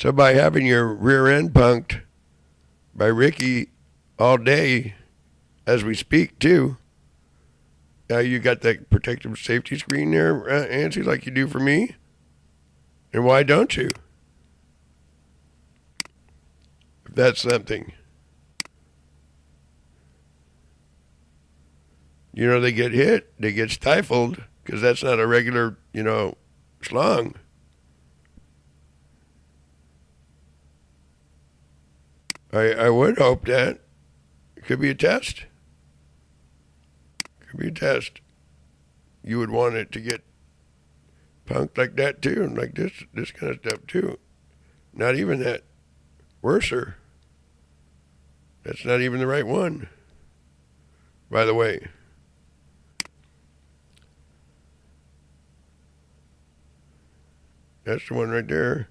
So by having your rear end punked by Ricky all day as we speak too, you got that protective safety screen there, Antzee, like you do for me? And why don't you? If that's something. You know, they get hit, they get stifled, because that's not a regular, schlong. I would hope that. It could be a test. Could be a test. You would want it to get punked like that too, and like this kind of stuff too. Not even that. Worser. That's not even the right one. By the way. That's the one right there.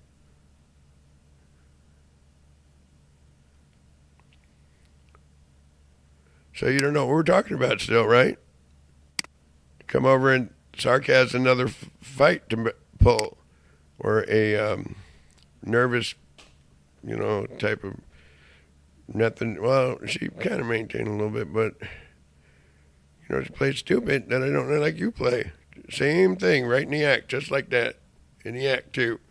So you don't know what we're talking about still, right? Come over and Sark has another fight to pull, or a nervous, type of nothing. Well, she kind of maintained a little bit, but she played stupid that I don't know like you play. Same thing, right in the act, just like that, in the act too.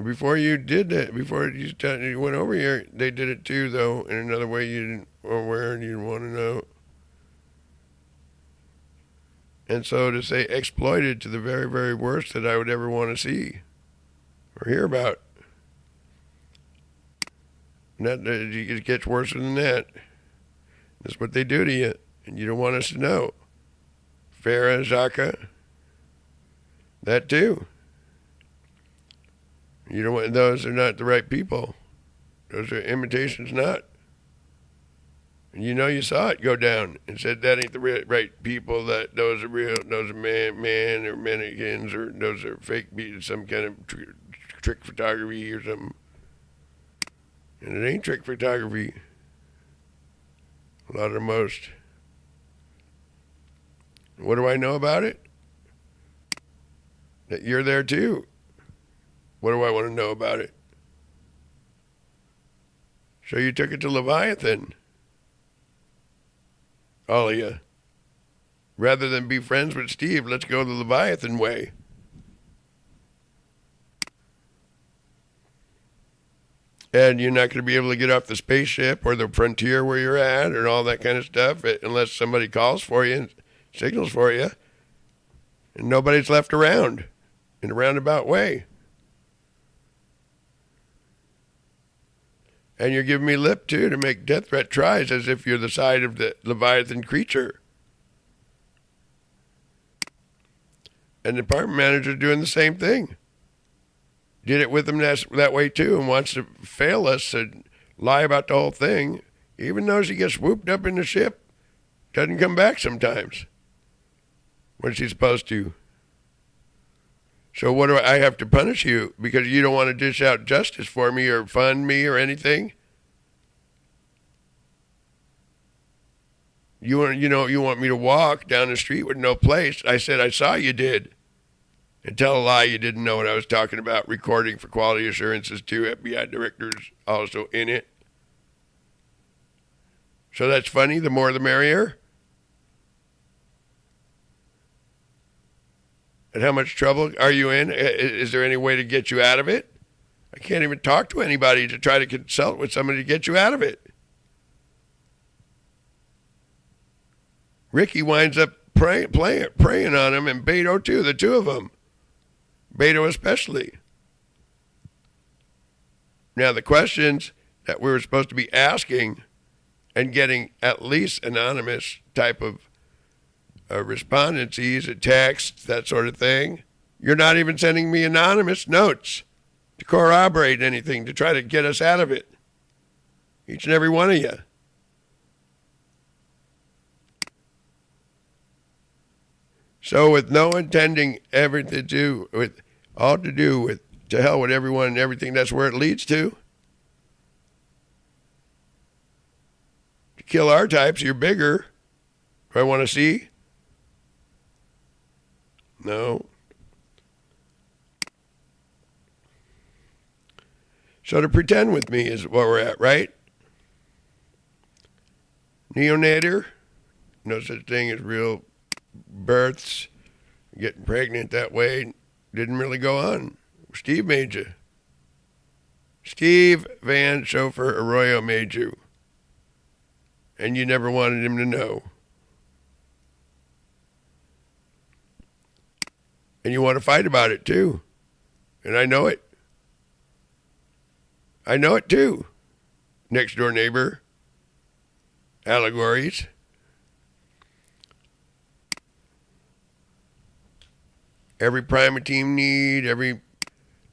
Before you did that, before you went over here, they did it too, though, in another way you didn't, or where you didn't want to know. And so to say exploited to the very, very worst that I would ever want to see or hear about. It gets worse than that. That's what they do to you, and you don't want us to know. Farah, Zaka, that too. You don't want, those are not the right people. Those are imitations, not. And you saw it go down and said that ain't the right people, that those are real, those are man or mannequins, or those are fake, some kind of trick photography or something. And it ain't trick photography. A lot of the most. What do I know about it? That you're there too. What do I want to know about it? So you took it to Leviathan. All of you. Rather than be friends with Steve, let's go the Leviathan way. And you're not going to be able to get off the spaceship or the frontier where you're at and all that kind of stuff unless somebody calls for you and signals for you. And nobody's left around in a roundabout way. And you're giving me lip, too, to make death threat tries as if you're the side of the Leviathan creature. And the department manager's doing the same thing. Did it with them that way, too, and wants to fail us and lie about the whole thing, even though she gets swooped up in the ship, doesn't come back sometimes when she's supposed to. So what do I have to punish you because you don't want to dish out justice for me or fund me or anything? You want me to walk down the street with no place. I said I saw you did. And tell a lie you didn't know what I was talking about. Recording for quality assurances too. FBI directors also in it. So that's funny. The more the merrier. And how much trouble are you in? Is there any way to get you out of it? I can't even talk to anybody to try to consult with somebody to get you out of it. Ricky winds up preying on him, and Beto too, the two of them. Beto especially. Now the questions that we were supposed to be asking and getting at least anonymous type of respondencies, a text, that sort of thing. You're not even sending me anonymous notes to corroborate anything, to try to get us out of it. Each and every one of you. So with no intending ever to do with all to do with to hell with everyone and everything, that's where it leads to. To kill our types, you're bigger. Do I want to see? No. So to pretend with me is where we're at, right? Neonator, no such thing as real births. Getting pregnant that way didn't really go on. Steve made you. Steve Van Chauffeur Arroyo made you. And you never wanted him to know. And you want to fight about it too. And I know it. I know it too. Next door neighbor. Allegories. Every private team need, every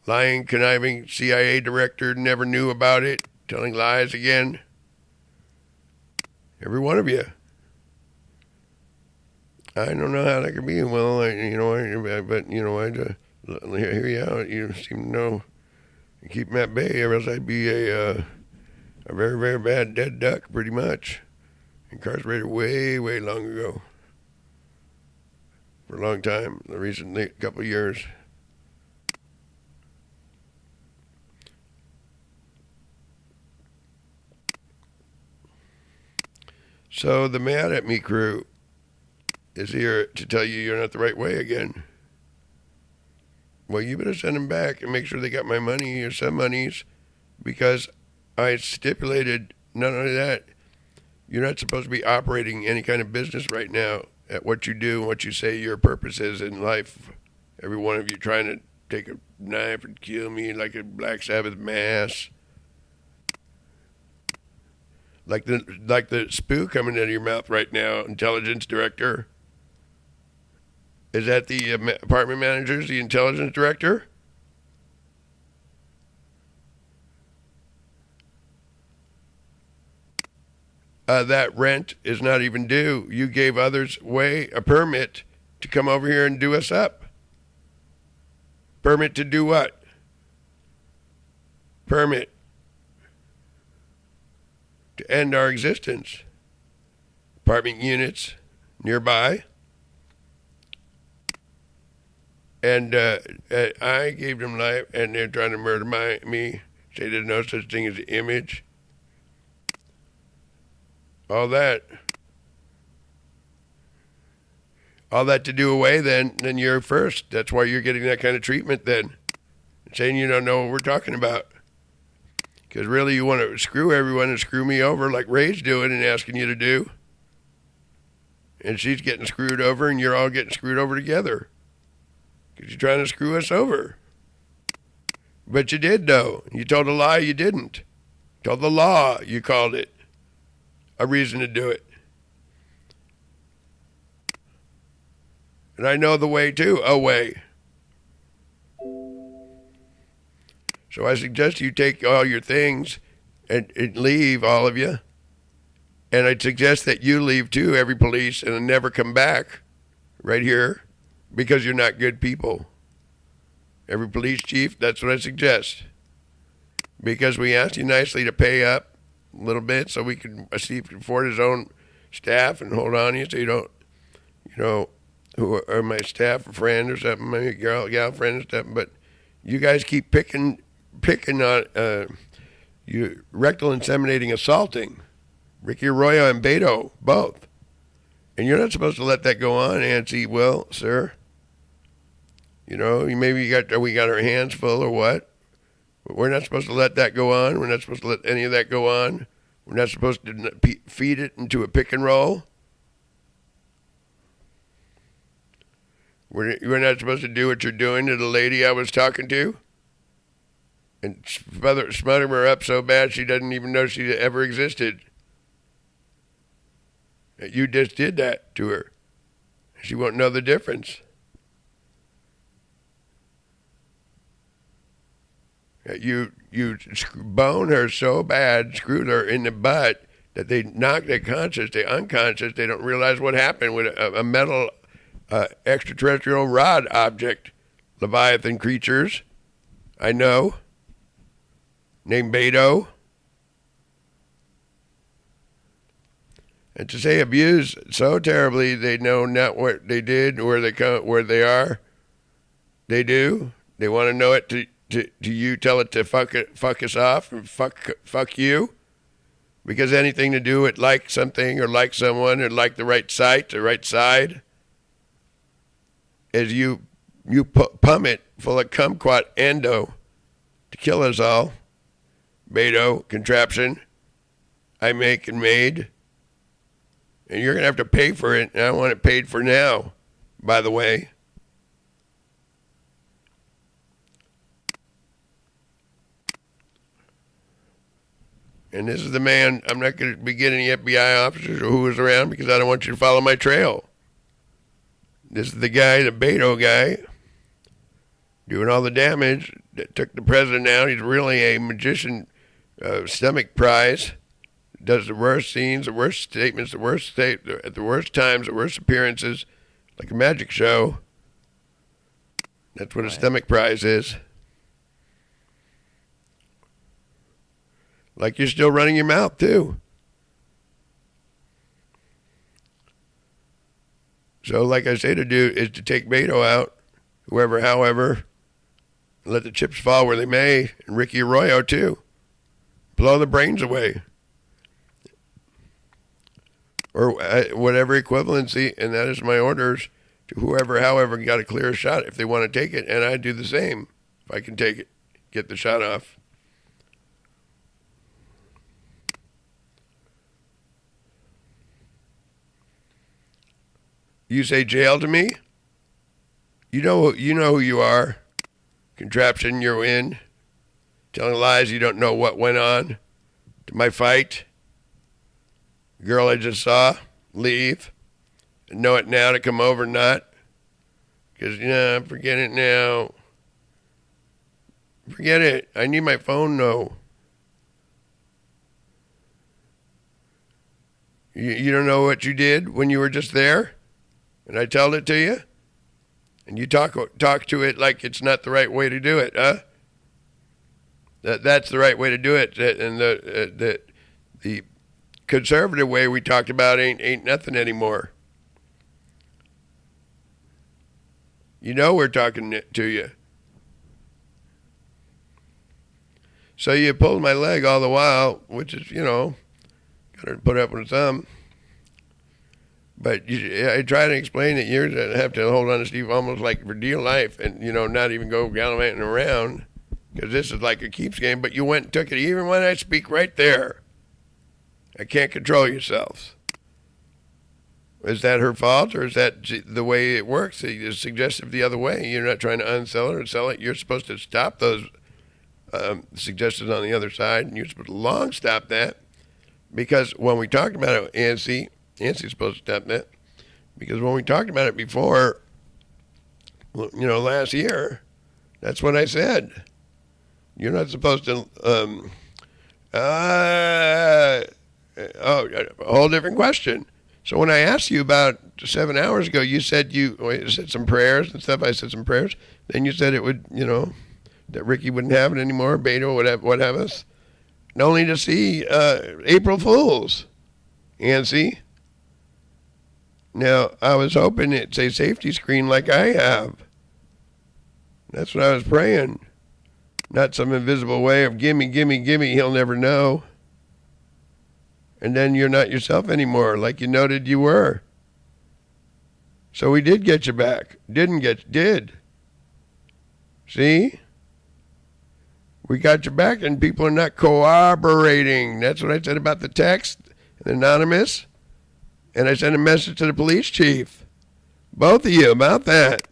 lying, conniving CIA director never knew about it, telling lies again. Every one of you. I don't know how that could be. Well, I hear you out. You seem to know. Keep them at bay, or else I'd be a very, very bad dead duck, pretty much. Incarcerated way, way long ago. For a long time, the recent couple of years. So the mad at me crew is here to tell you you're not the right way again. Well, you better send them back and make sure they got my money or some monies, because I stipulated, not only that, you're not supposed to be operating any kind of business right now at what you do and what you say your purpose is in life. Every one of you trying to take a knife and kill me like a Black Sabbath mass. Like the spoo coming out of your mouth right now, intelligence director. Is that the apartment manager's the intelligence director? That rent is not even due. You gave others a permit to come over here and do us up. Permit to do what? Permit to end our existence. Apartment units nearby. And I gave them life, and they're trying to murder me. Say there's no such thing as an image. All that to do away, then you're first. That's why you're getting that kind of treatment then. Saying you don't know what we're talking about. Because really you want to screw everyone and screw me over like Ray's doing and asking you to do. And she's getting screwed over and you're all getting screwed over together. Because you're trying to screw us over. But you did, though. You told a lie you didn't. Told the law you called it a reason to do it. And I know the way, too. A way. So I suggest you take all your things and leave, all of you. And I suggest that you leave, too, every police, and never come back right here. Because you're not good people. Every police chief, that's what I suggest. Because we asked you nicely to pay up a little bit so we can see if he can afford his own staff and hold on to you so you don't, who are my staff or friend or something, my gal friend or something. But you guys keep picking on you rectal inseminating assaulting. Ricky Arroyo and Beto, both. And you're not supposed to let that go on, Antzee. Well, sir, we got our hands full or what? But we're not supposed to let that go on. We're not supposed to let any of that go on. We're not supposed to feed it into a pick and roll. We're not supposed to do what you're doing to the lady I was talking to and smother her up so bad she doesn't even know she ever existed. You just did that to her. She won't know the difference. You bone her so bad, screwed her in the butt, that they knock their conscious, they're unconscious, they don't realize what happened with a metal extraterrestrial rod object. Leviathan creatures, I know, named Beto. And to say abuse so terribly, they know not what they did, where they are. They do. They want to know it do you tell it to fuck us off and fuck you? Because anything to do with like something or like someone or like the right site, the right side, is you pump it full of kumquat endo to kill us all. Beto, contraption, I make and made. And you're going to have to pay for it, and I want it paid for now, by the way. And this is the man, I'm not going to be getting any FBI officers or who is around because I don't want you to follow my trail. This is the guy, the Beto guy, doing all the damage that took the president out. He's really a magician, stomach prize. Does the worst scenes, the worst statements, at the worst times, the worst appearances, like a magic show. That's what a stomach prize is. Like you're still running your mouth, too. So, like I say to do, is to take Beto out, whoever, however, and let the chips fall where they may, and Ricky Arroyo, too. Blow the brains away. Or whatever equivalency, and that is my orders to whoever, however, got a clear shot if they want to take it, and I do the same if I can take it, get the shot off. You say jail to me? You know who you are. Contraption, you're in. Telling lies, you don't know what went on. To my fight. Girl I just saw, leave. And know it now to come over, not. Because, forget it now. Forget it. I need my phone, no. You don't know what you did when you were just there? And I tell it to you? And you talk to it like it's not the right way to do it, huh? That's the right way to do it. And the conservative way we talked about ain't nothing anymore. You know we're talking to you. So you pulled my leg all the while, which is, got to put up with some. But I try to explain that you're going to have to hold on to Steve almost like for dear life and, not even go gallivanting around because this is like a keeps game. But you went and took it even when I speak right there. I can't control yourselves. Is that her fault or is that the way it works? It's suggestive the other way. You're not trying to unsell it or sell it. You're supposed to stop those suggestions on the other side, and you're supposed to long stop that because when we talked about it, Antzee's supposed to stop that because when we talked about it before, last year, that's what I said. You're not supposed to, a whole different question. So when I asked you about 7 hours ago, you said you said some prayers and stuff. I said some prayers. Then you said it would, that Ricky wouldn't have it anymore, Beto would have us. And only to see April Fools, Antzee. Now, I was hoping it'd say safety screen like I have. That's what I was praying. Not some invisible way of gimme, he'll never know. And then you're not yourself anymore, like you noted you were. So we did get you back. Did. See? We got you back and people are not cooperating. That's what I said about the text and anonymous. And I sent a message to the police chief. Both of you about that.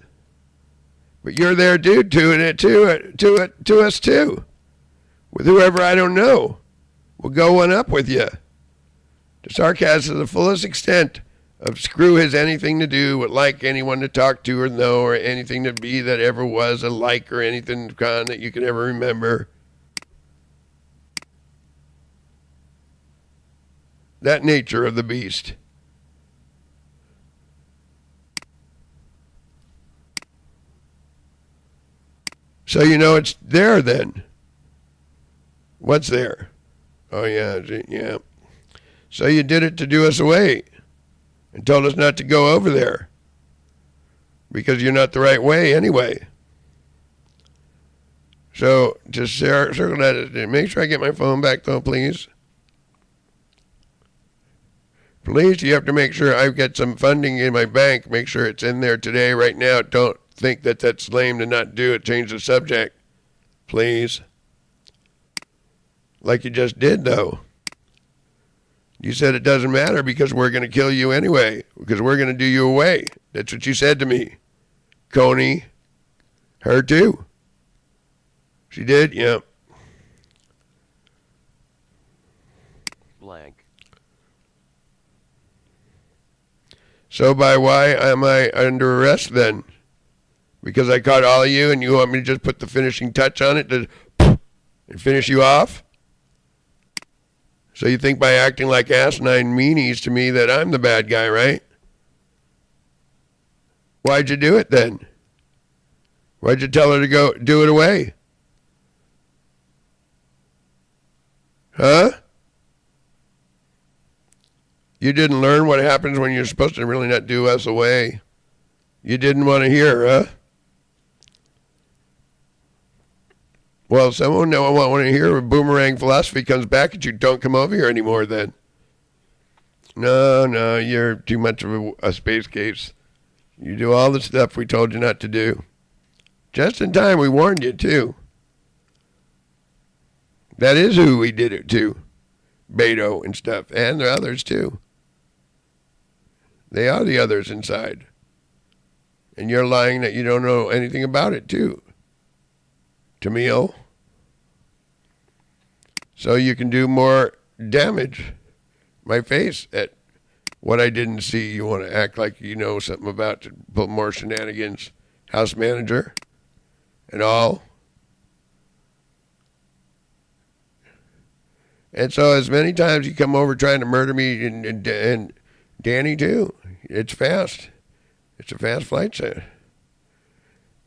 But you're there, dude, to us too. With whoever I don't know. We'll go one up with you. The sarcasm to the fullest extent of screw has anything to do with like anyone to talk to or know or anything to be that ever was a like or anything that you can ever remember. That nature of the beast. So it's there then. What's there? Oh, yeah. So you did it to do us away and told us not to go over there because you're not the right way anyway. So just circle that. Make sure I get my phone back, though, please. Please, you have to make sure I've got some funding in my bank. Make sure it's in there today, right now. Don't think that that's lame to not do it. Change the subject, please. Like you just did, though. You said it doesn't matter because we're going to kill you anyway, because we're going to do you away. That's what you said to me. Coney, her too. She did? Yep. Blank. So by why am I under arrest then? Because I caught all of you and you want me to just put the finishing touch on it to and finish you off? So you think by acting like asinine meanies to me that I'm the bad guy, right? Why'd you do it then? Why'd you tell her to go do it away? Huh? You didn't learn what happens when you're supposed to really not do us away. You didn't want to hear, huh? Well, someone don't want to hear a boomerang philosophy comes back at you. Don't come over here anymore then. No, you're too much of a space case. You do all the stuff we told you not to do. Just in time, we warned you, too. That is who we did it to. Beto and stuff. And the others, too. They are the others inside. And you're lying that you don't know anything about it, too. Tamil. So you can do more damage. My face at what I didn't see. You want to act like you know something about to put more shenanigans. House manager and all. And so as many times you come over trying to murder me and Danny too, it's fast. It's a fast flight set.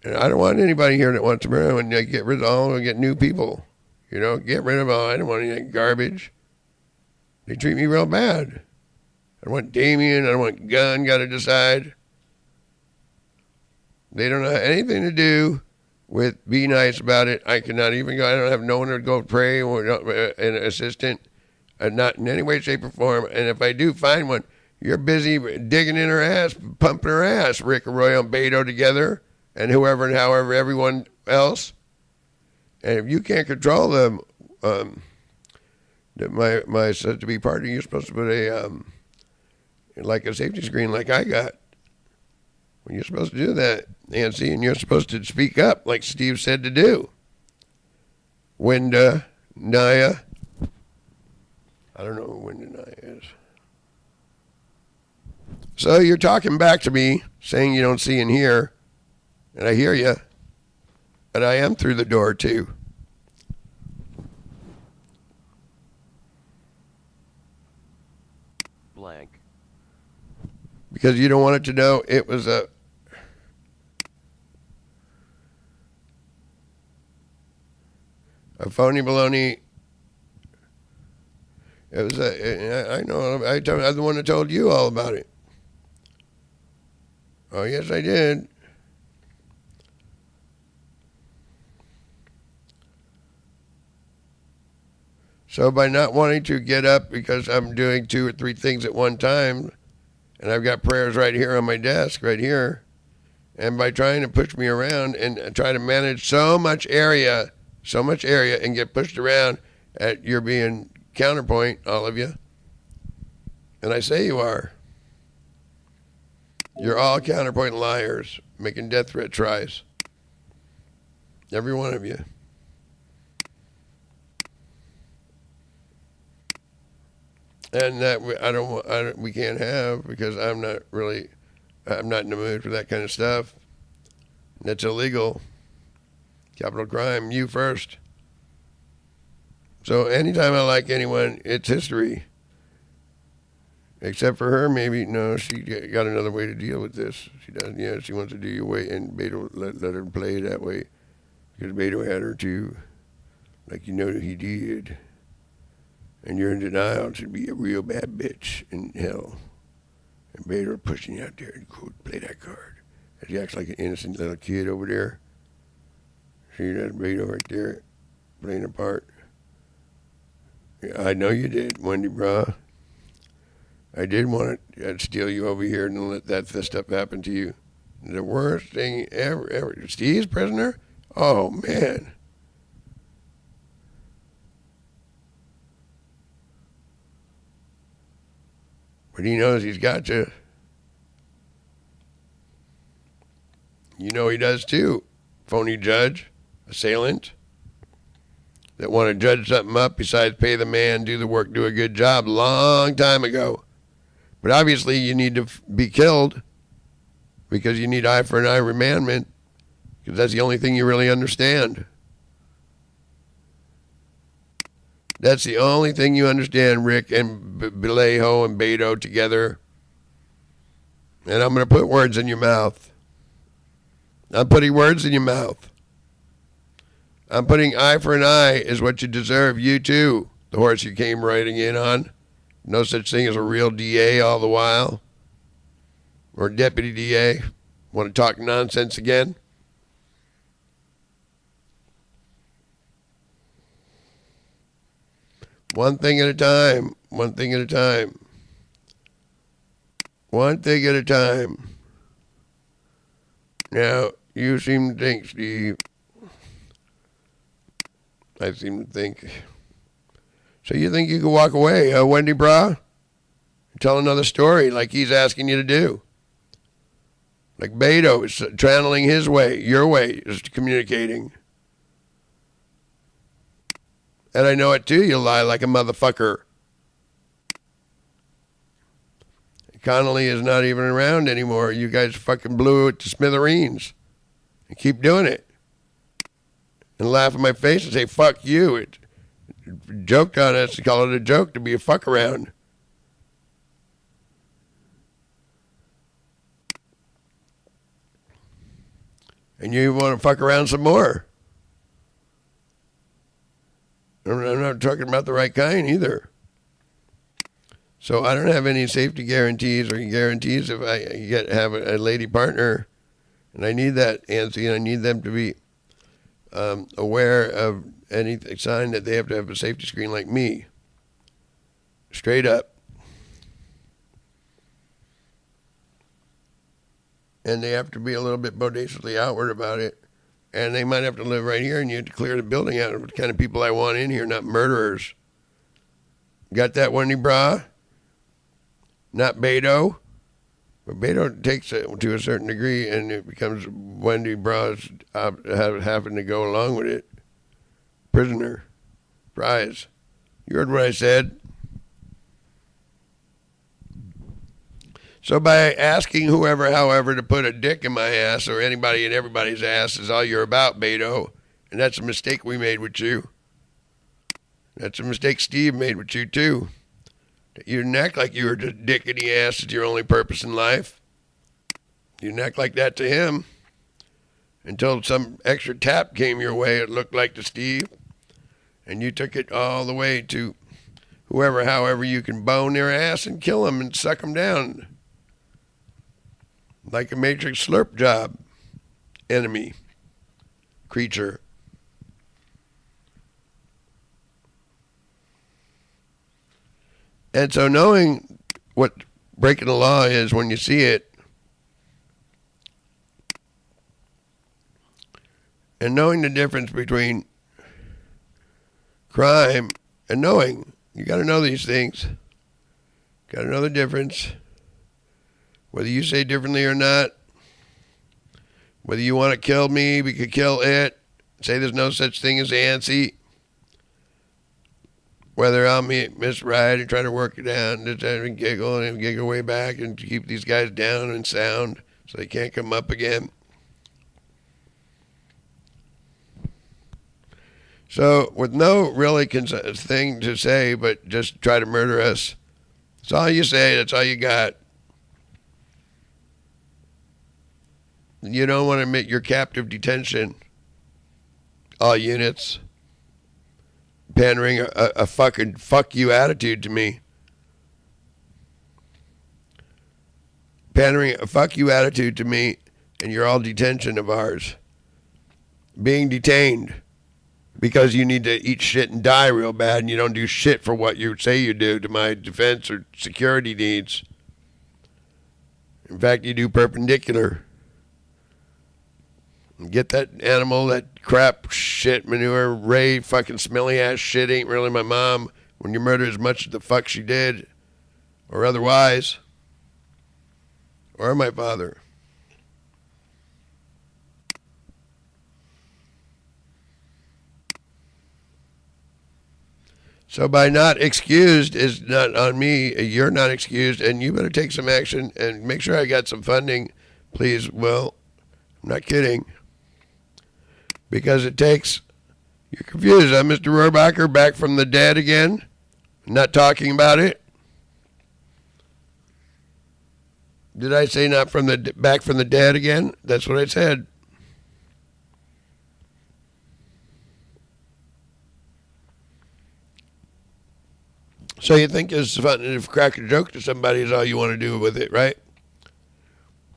And I don't want anybody here that wants to murder and get rid of all and get new people. You know, get rid of all. I don't want any garbage. They treat me real bad. I don't want Damien. I don't want Gunn. Got to decide. They don't have anything to do with be nice about it. I cannot even go. I don't have no one to go pray or an assistant. Not in any way, shape, or form. And if I do find one, you're busy digging in her ass, pumping her ass, Rick Arroyo and Beto together, and whoever and however everyone else. And if you can't control them, my to-be party, you're supposed to put a like a safety screen like I got. Well, you're supposed to do that, Antzee, and you're supposed to speak up like Steve said to do. Winda, Naya. I don't know who Winda Naya is. So you're talking back to me, saying you don't see and hear, and I hear you, but I am through the door too. Blank. Because you don't want it to know it was a phony baloney. It was I know, I'm the one that told you all about it. Oh, yes, I did. So by not wanting to get up because I'm doing 2 or 3 things at one time, and I've got prayers right here on my desk, right here, and by trying to push me around and try to manage so much area and get pushed around, you're being counterpoint, all of you. And I say you are. You're all counterpoint liars, making death threat tries. Every one of you. And that we can't have because I'm not in the mood for that kind of stuff. That's illegal. Capital crime, you first. So anytime I like anyone, it's history. Except for her, maybe. No, she got another way to deal with this. She doesn't. Yeah, she wants to do your way, and Beto let her play that way. Because Beto had her too. Like you know he did. And you're in denial to be a real bad bitch in hell. And Beto pushing you out there and go play that card. And she acts like an innocent little kid over there. See that Beto right there playing a part? Yeah, I know you did, Wendy Bra. I did want to steal you over here and let that stuff happen to you. The worst thing ever. Steve's prisoner? Oh, man. But he knows he's got you. You know he does too. Phony judge, assailant, that want to judge something up besides pay the man, do the work, do a good job long time ago. But obviously you need to be killed because you need eye for an eye remandment because that's the only thing you really understand. That's the only thing you understand, Rick and Belejo and Beto together. And I'm going to put words in your mouth. I'm putting words in your mouth. I'm putting eye for an eye is what you deserve. You too. The horse you came riding in on. No such thing as a real DA all the while. Or deputy DA. Want to talk nonsense again? One thing at a time. One thing at a time. One thing at a time. Now, you seem to think, Steve. I seem to think. So you think you could walk away, Wendy Bra? Tell another story like he's asking you to do. Like Beto is channeling his way, your way is communicating. And I know it too, you lie like a motherfucker. Connolly is not even around anymore. You guys fucking blew it to smithereens. And keep doing it. And laugh in my face and say, fuck you. It joked on us to call it a joke to be a fuck around. And you want to fuck around some more. I'm not talking about the right kind either. So I don't have any safety guarantees or guarantees if I have a lady partner. And I need that, Antzee, and I need them to be aware of any sign that they have to have a safety screen like me. Straight up. And they have to be a little bit bodaciously outward about it. And they might have to live right here, and you have to clear the building out of the kind of people I want in here, not murderers. Got that, Wendy Bra? Not Beto. But Beto takes it to a certain degree, and it becomes Wendy Bra's having to go along with it. Prisoner. Prize. You heard what I said. So by asking whoever, however, to put a dick in my ass or anybody in everybody's ass is all you're about, Beto. And that's a mistake we made with you. That's a mistake Steve made with you, too. You didn't act like you were just dick in the ass as your only purpose in life. You didn't act like that to him. Until some extra tap came your way, it looked like to Steve. And you took it all the way to whoever, however, you can bone their ass and kill them and suck them down. Like a Matrix slurp job. Enemy. Creature. And so knowing what breaking the law is when you see it, and knowing the difference between crime and knowing, you got to know these things. Got to know the difference. Whether you say differently or not, whether you want to kill me, we could kill it. Say there's no such thing as Antzee. Whether I'll meet Miss Right and try to work it down, just and giggle way back and keep these guys down and sound so they can't come up again. So with no really thing to say but just try to murder us, that's all you say, that's all you got. You don't want to admit your captive detention. All units. Pandering a fucking fuck you attitude to me. Pandering a fuck you attitude to me, and you're all detention of ours. being detained because you need to eat shit and die real bad, and you don't do shit for what you say you do to my defense or security needs. In fact, you do perpendicular. Get that animal, that crap, shit, manure, Ray, fucking smelly ass shit ain't really my mom when you murder as much as the fuck she did, or otherwise, or my father. So by not excused is not on me. You're not excused, and you better take some action and make sure I got some funding, please. Well, I'm not kidding. Because it takes, you're confused, huh, Mr. Rohrbacher, back from the dead again? Not talking about it? Did I say not from the, back from the dead again? That's what I said. So you think it's fun to crack a joke to somebody is all you want to do with it, right?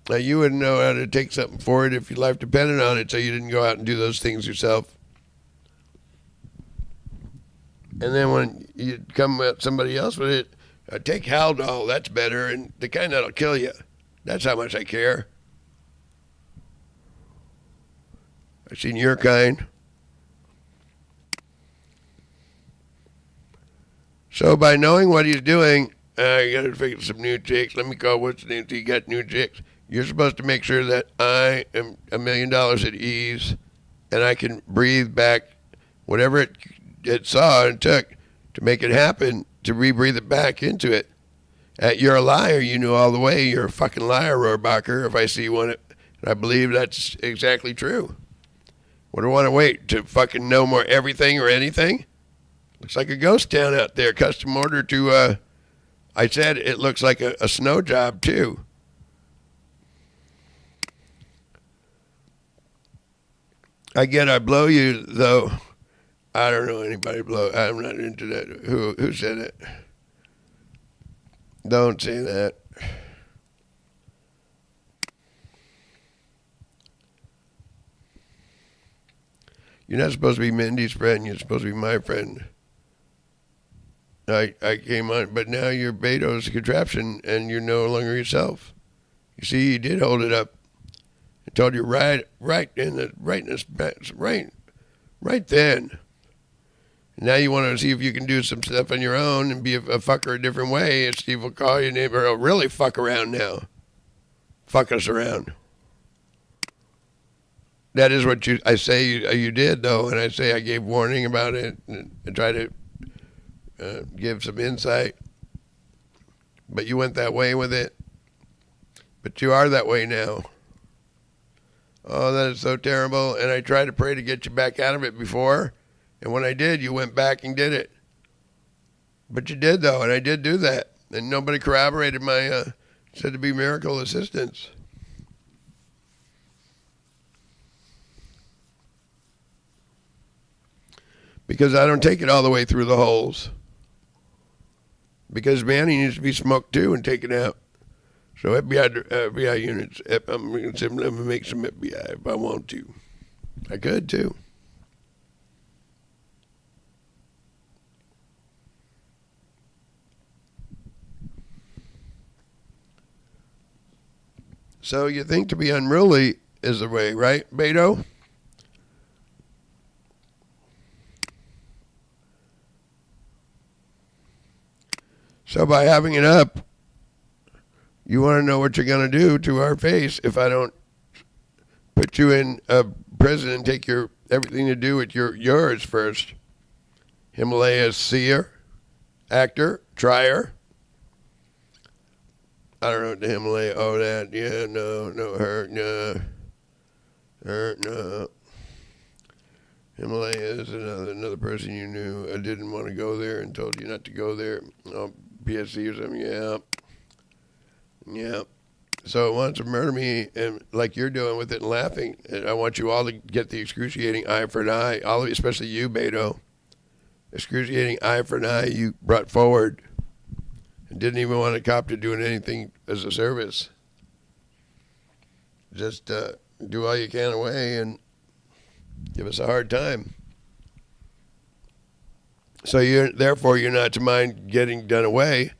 Now, you wouldn't know how to take something for it if your life depended on it, so you didn't go out and do those things yourself. And then when you come at somebody else with it, take Haldol, that's better, and the kind that'll kill you. That's how much I care. I've seen your kind. So by knowing what he's doing, I got to figure some new chicks. Let me call what's the name so you got new chicks. You're supposed to make sure that I am $1 million at ease and I can breathe back whatever it saw and took to make it happen, to rebreathe it back into it. You're a liar. You knew all the way. You're a fucking liar, Rohrbacher, if I see one. And I believe that's exactly true. What do I want to wait to fucking know more everything or anything? Looks like a ghost town out there. Custom order to, I said it looks like a snow job too. I blow you, though. I don't know anybody blow. I'm not into that. Who said it? Don't say that. You're not supposed to be Mindy's friend. You're supposed to be my friend. I came on, but now you're Beto's contraption, and you're no longer yourself. You see, you did hold it up. I told you right then. Now you want to see if you can do some stuff on your own and be a fucker a different way. And Steve will call you name, or really fuck around now. Fuck us around. That is what I say you did, though, and I say I gave warning about it and try to give some insight. But you went that way with it. But you are that way now. Oh, that is so terrible. And I tried to pray to get you back out of it before. And when I did, you went back and did it. But you did, though, and I did do that. And nobody corroborated my said to be miracle assistance. Because I don't take it all the way through the holes. Because Manny needs to be smoked too and taken out. So FBI units, I'm going to make some FBI if I want to. I could too. So you think to be unruly is the way, right, Beto? So by having it up, you want to know what you're going to do to our face if I don't put you in a prison and take your everything to do with yours first. Himalaya seer, actor, trier. I don't know what the Himalaya, oh that, yeah, no, hurt, no. Himalaya is another person you knew. I didn't want to go there and told you not to go there. Oh, PSC or something, yeah. So it wants to murder me, and like you're doing with it and laughing. And I want you all to get the excruciating eye for an eye, all of you, especially you, Beto. Excruciating eye for an eye you brought forward. And didn't even want a cop to doing anything as a service. Just do all you can away, and Give us a hard time. So therefore you're not to mind getting done away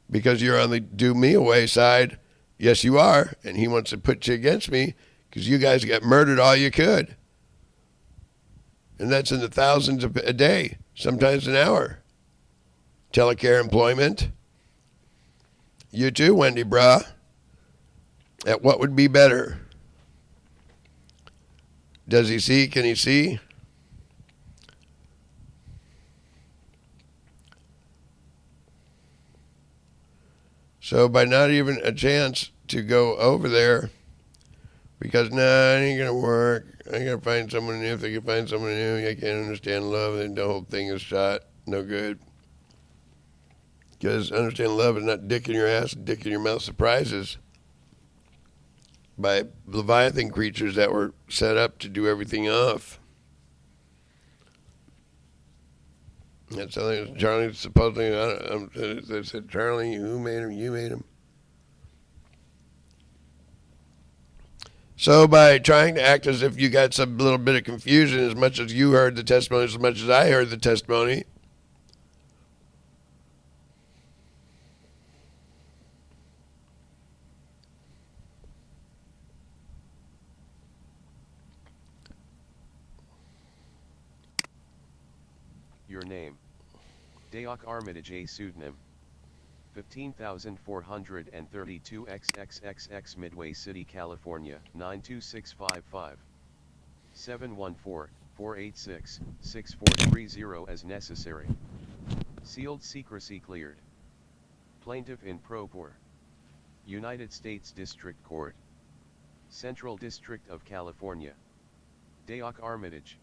because you're on the do me away side. Yes, you are. And he wants to put you against me because you guys got murdered all you could. And that's in the thousands a day, sometimes an hour. Telecare employment. You too, Wendy Bra. At what would be better? Does he see? Can he see? So by not even a chance to go over there, because nah, it ain't gonna work. I gotta find someone new. If they can find someone new, I can't understand love, and the whole thing is shot. No good. Because understand love is not dick in your ass, dick in your mouth surprises by Leviathan creatures that were set up to do everything off. That's something Charlie supposedly, they said, Charlie, who made him? You made him. So by trying to act as if you got some little bit of confusion, as much as you heard the testimony, as much as I heard the testimony, Your name. Deok Armitage a pseudonym. 15432 XXXX Midway City, California 92655. 714-486-6430 as necessary. Sealed secrecy cleared. Plaintiff in pro per. United States District Court. Central District of California. Deok Armitage.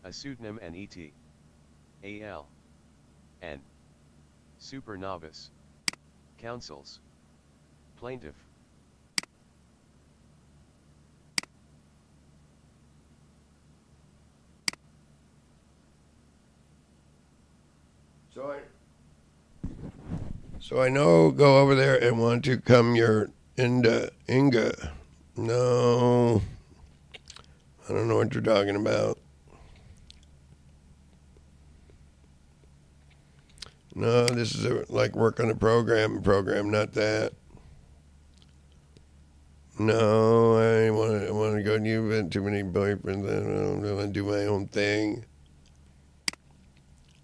A pseudonym and et. A.L. N. Super novice. Counsels. Plaintiff. So I know go over there and want to come your Inga. No. I don't know what you're talking about. No, this is like work on a program, not that. No, I want to go. You've had too many boyfriends. I don't want to do my own thing.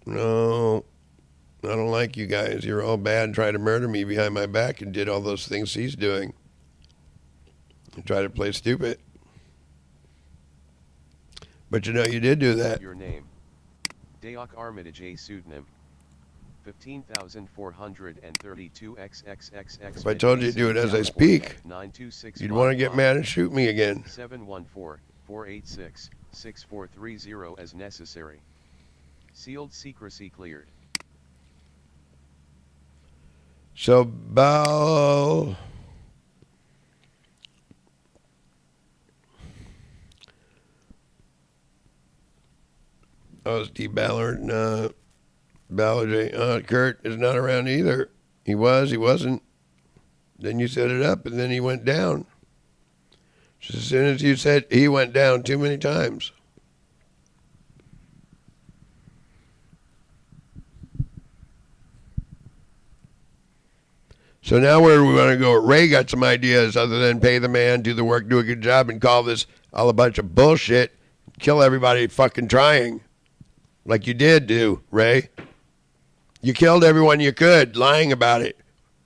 No, I don't like you guys. You're all bad. Try to murder me behind my back and did all those things he's doing. You try to play stupid. But you know you did do that. Your name. Deok Armitage a pseudonym. 15,432 XXXX. If I told you to do it as I speak, you'd want to get mad and shoot me again. 714-486-6430 as necessary. Sealed secrecy cleared. So, Bal... Oh, Steve Ballard. No. Ballard. Kurt is not around either. He was. He wasn't. Then you set it up, and then he went down. Just as soon as you said he went down too many times. So now where do we want to go? Ray got some ideas other than pay the man, do the work, do a good job, and call this all a bunch of bullshit, kill everybody fucking trying. Like you did do, Ray. You killed everyone you could, lying about it.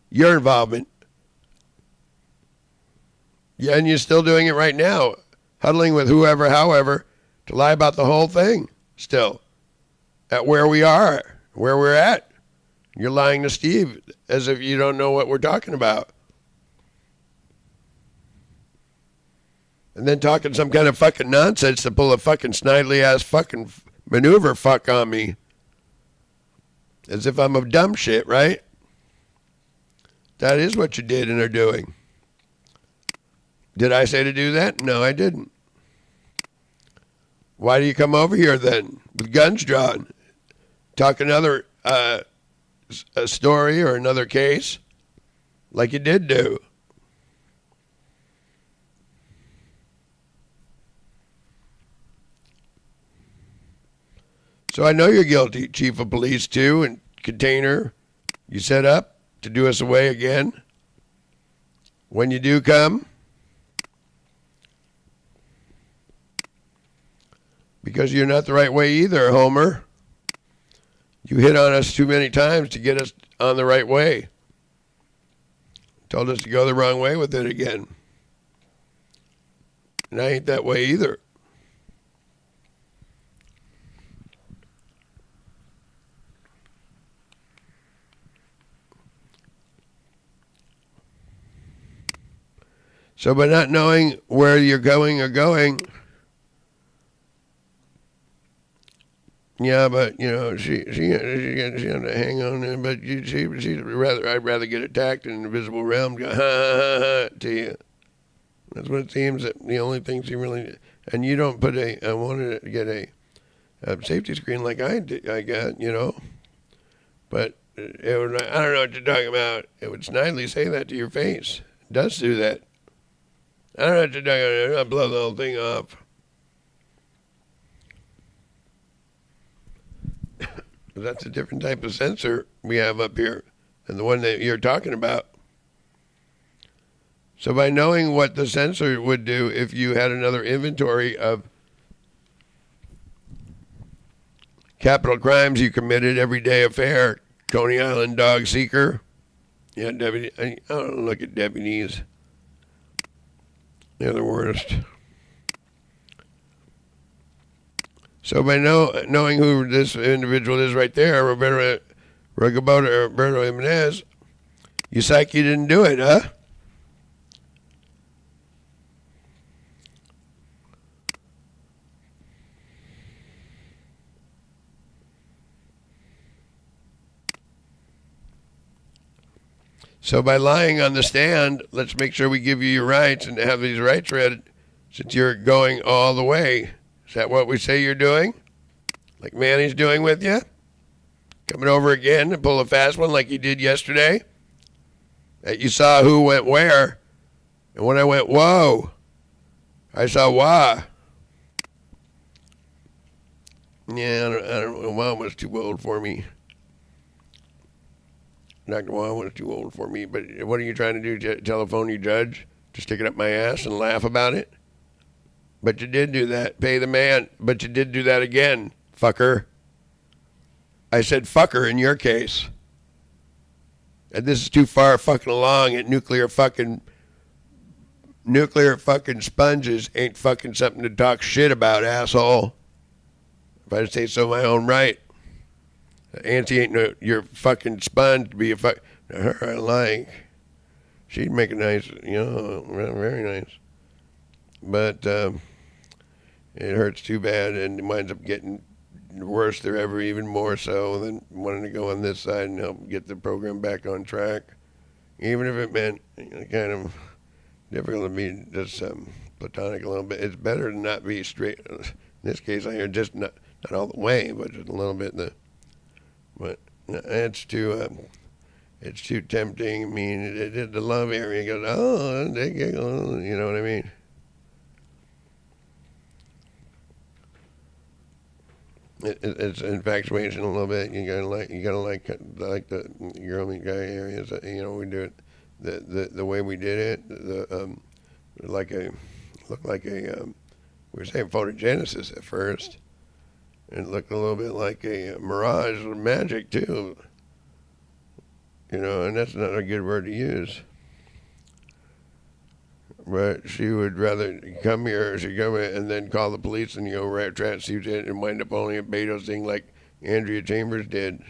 Your involvement. Yeah, and you're still doing it right now. Huddling with whoever, however, to lie about the whole thing still. At where we are, where we're at. You're lying to Steve as if you don't know what we're talking about. And then talking some kind of fucking nonsense to pull a fucking snidely ass fucking maneuver fuck on me. As if I'm a dumb shit, right? That is what you did and are doing. Did I say to do that? No, I didn't. Why do you come over here then with guns drawn? Talk another a story or another case like you did do. So I know you're guilty, Chief of Police 2 and container you set up to do us away again. When you do come, because you're not the right way either, Homer. You hit on us too many times to get us on the right way. Told us to go the wrong way with it again. And I ain't that way either. So by not knowing where you're going or going, yeah, but you know she had to hang on there. But I'd rather get attacked in the invisible realm. Go, ha ha ha to you. That's what it seems that the only thing she really and you don't put I wanted to get a safety screen like I got, you know, but it would, I don't know what you're talking about. It would snidely say that to your face. It does do that. I don't know what you're talking about. I'll blow the whole thing off. That's a different type of sensor we have up here than the one that you're talking about. So by knowing what the sensor would do if you had another inventory of capital crimes you committed, everyday affair, Coney Island dog seeker. Yeah, deputy. I don't look at deputies. They're the worst. So by knowing who this individual is right there, Roberto Jimenez, you psych you didn't do it, huh? So by lying on the stand, let's make sure we give you your rights and have these rights read since you're going all the way. Is that what we say you're doing? Like Manny's doing with you? Coming over again to pull a fast one like you did yesterday? That you saw who went where. And when I went, whoa, I saw wah. Yeah, I don't know. Mom was too old for me. Dr. Wong was too old for me. But what are you trying to do? Telephone your judge to stick it up my ass and laugh about it? But you did do that. Pay the man. But you did do that again, fucker. I said fucker in your case. And this is too far fucking along at nuclear fucking sponges ain't fucking something to talk shit about, asshole. If I say so my own right. Antzee ain't your fucking sponge to be a fuck. Her I like. She'd make a nice, you know, very nice. But it hurts too bad and it winds up getting worse there ever, even more so than wanting to go on this side and help get the program back on track. Even if it meant kind of difficult to be just platonic a little bit. It's better to not be straight. In this case, I hear just not all the way, but just a little bit. But it's too tempting. I mean, the love area goes, oh, they giggle, you know what I mean? It's infatuation a little bit. You gotta like the girl meet guy areas. You know, we do it the way we did it. We were saying photogenesis at first. It looked a little bit like a mirage with magic too. You know, and that's not a good word to use. But she would rather come here, she'd come here and then call the police and, you know, rat suit it and wind up only a Beto thing like Andrea Chambers did.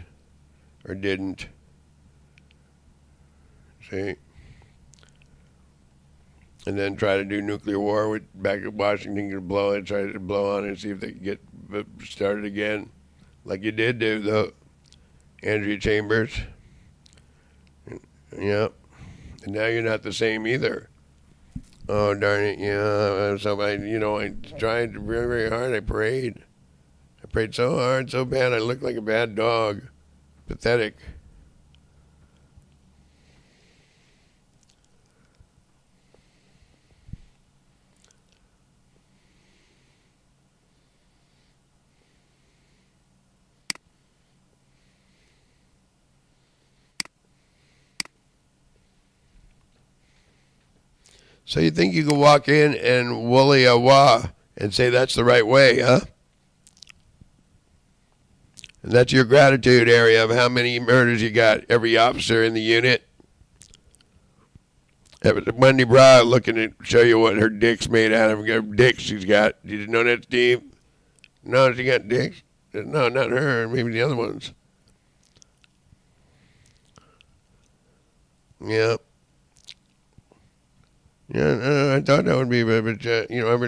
Or didn't. See? And then try to do nuclear war with back at Washington to blow it, try to blow on it and see if they could get started again. Like you did do, though. Andrea Chambers. Yep. And now you're not the same either. Oh, darn it, yeah. So I tried very, very hard. I prayed so hard, so bad. I looked like a bad dog. Pathetic. So you think you can walk in and woolly a wah and say that's the right way, huh? And that's your gratitude area of how many murders you got, every officer in the unit. That was Wendy Bra looking to show you what her dick's made out of. Her dick she's got. Did you know that, Steve? No, she got dicks. No, not her. Maybe the other ones. Yeah. Yeah, I thought that would be, but every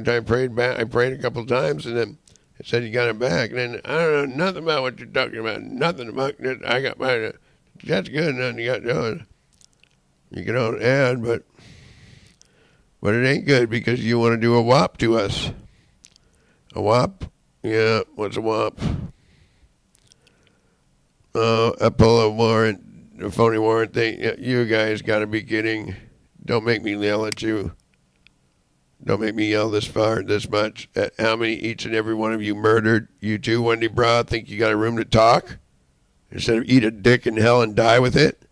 time I prayed a couple times, and then it said you got it back. And then I don't know nothing about what you're talking about. Nothing about it. I got mine. That's good. Nothing you got done. You can all add, but it ain't good because you want to do a WAP to us. A WAP? Yeah, what's a WAP? A pull a warrant, a phony warrant thing. You guys got to be kidding. Don't make me yell at you. Don't make me yell this much at how many each and every one of you murdered. You too, Wendy Bra, think you got a room to talk? Instead of eat a dick in hell and die with it?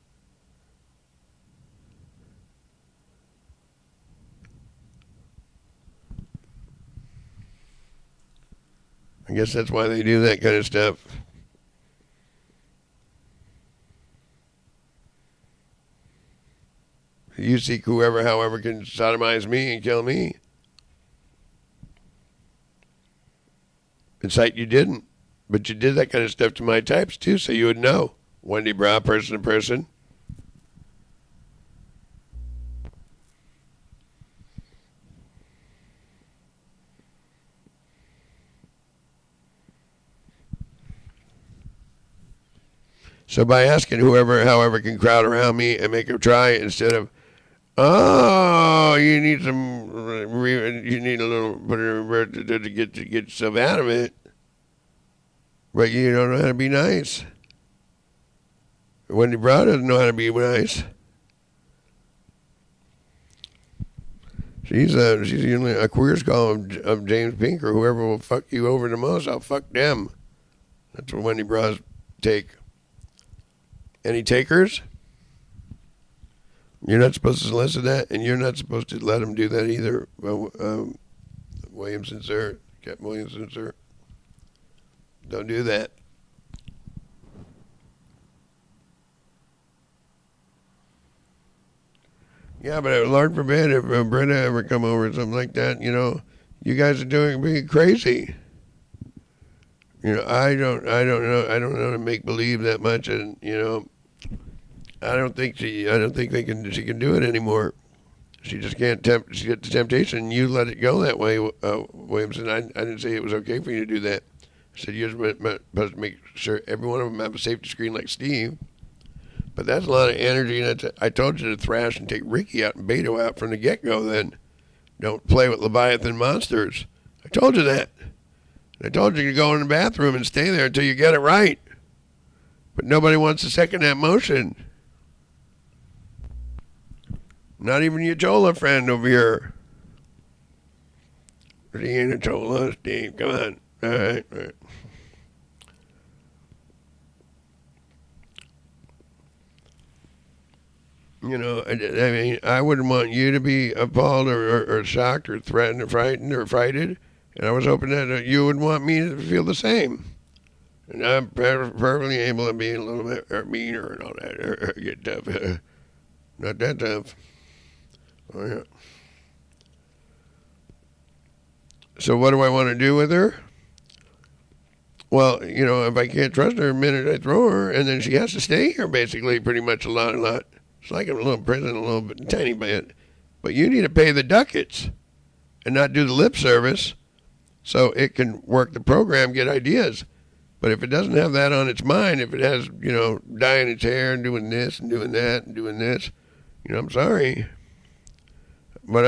I guess that's why they do that kind of stuff. You seek however can sodomize me and kill me. Incite you didn't. But you did that kind of stuff to my types too, so you would know. Wendy Bra, person to person. So by asking however can crowd around me and make them try instead of, oh, you need a little put it in reverse to get yourself out of it, but you don't know how to be nice. Wendy Brown doesn't know how to be nice. She's usually a queer skull of James Pink or whoever will fuck you over the most. I'll fuck them. That's what Wendy Brown's take. Any takers? You're not supposed to solicit that, and you're not supposed to let them do that either. Williamson, sir. Captain Williamson, sir. Don't do that. Yeah, but Lord forbid if Brenda ever come over or something like that, you guys are being crazy. I don't know how to make believe that much, and I don't think she can do it anymore. She just can't she gets the temptation. You let it go that way, Williamson. I didn't say it was okay for you to do that. I said you're supposed to make sure every one of them have a safety screen like Steve. But that's a lot of energy, and I told you to thrash and take Ricky out and Beto out from the get-go. Then don't play with Leviathan monsters. I told you that. I told you to go in the bathroom and stay there until you get it right. But nobody wants to second that motion. Not even your Chola friend over here. He ain't a Chola, Steve. Come on. All right. I wouldn't want you to be appalled or shocked or threatened or frightened or frighted. And I was hoping that you would want me to feel the same. And I'm perfectly able to be a little bit meaner and all that. Get tough. Not that tough. Oh, yeah. So what do I want to do with her? Well, if I can't trust her the minute I throw her, and then she has to stay here basically pretty much a lot. It's like a little prison, a little bit, tiny bit. But you need to pay the ducats and not do the lip service so it can work the program, get ideas. But if it doesn't have that on its mind, if it has, dyeing its hair and doing this and doing that and doing this, I'm sorry. But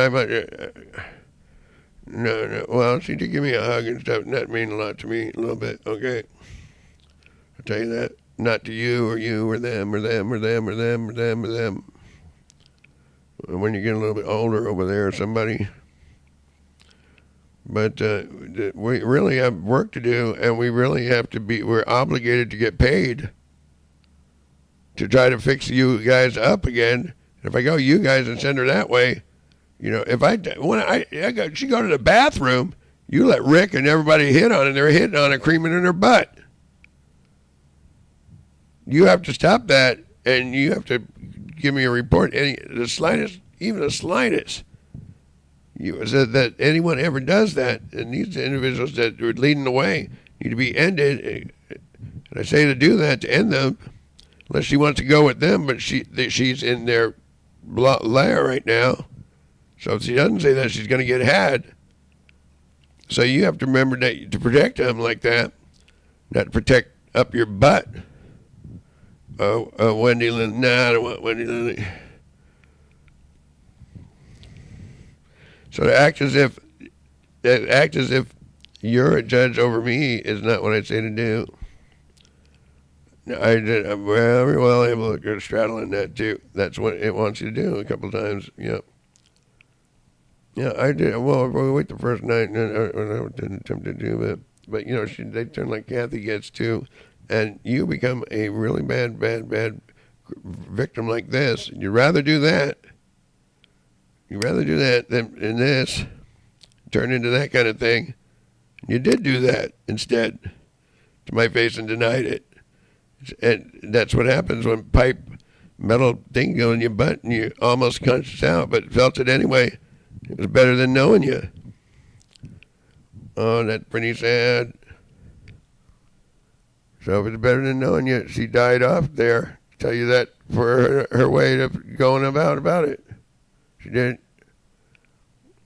no. Well, she did give me a hug and stuff, and that means a lot to me, a little bit, okay? I'll tell you that. Not to you or them or them or them or them or them or them. When you get a little bit older over there or somebody. But we really have work to do, and we really have to we're obligated to get paid to try to fix you guys up again. And if I go you guys and send her that way, If she go to the bathroom, you let Rick and everybody hit on it. They're hitting on it, creaming in her butt. You have to stop that, and you have to give me a report. Even the slightest, that anyone ever does that, and these individuals that are leading the way need to be ended. And I say to do that, to end them, unless she wants to go with them, but she's in their lair right now. So if she doesn't say that, she's going to get had. So you have to remember that to protect them like that, not to protect up your butt. Wendy Lynn, nah, I don't want Wendy Lynn. So to act as if you're a judge over me is not what I say to do. I'm very well able to straddle in that too. That's what it wants you to do a couple times. Yep. Yeah, I did. Well, we wait the first night, and I didn't attempt to do that. But they turn like Kathy gets too, and you become a really bad victim like this. You'd rather do that. You'd rather do that than in this. Turn into that kind of thing. You did do that instead to my face and denied it. And that's what happens when pipe metal thing go in your butt and you almost conscious out, but felt it anyway. It was better than knowing you. Oh, that's pretty sad. So if it's better than knowing you, she died off there. Tell you that for her way of going about it. She did.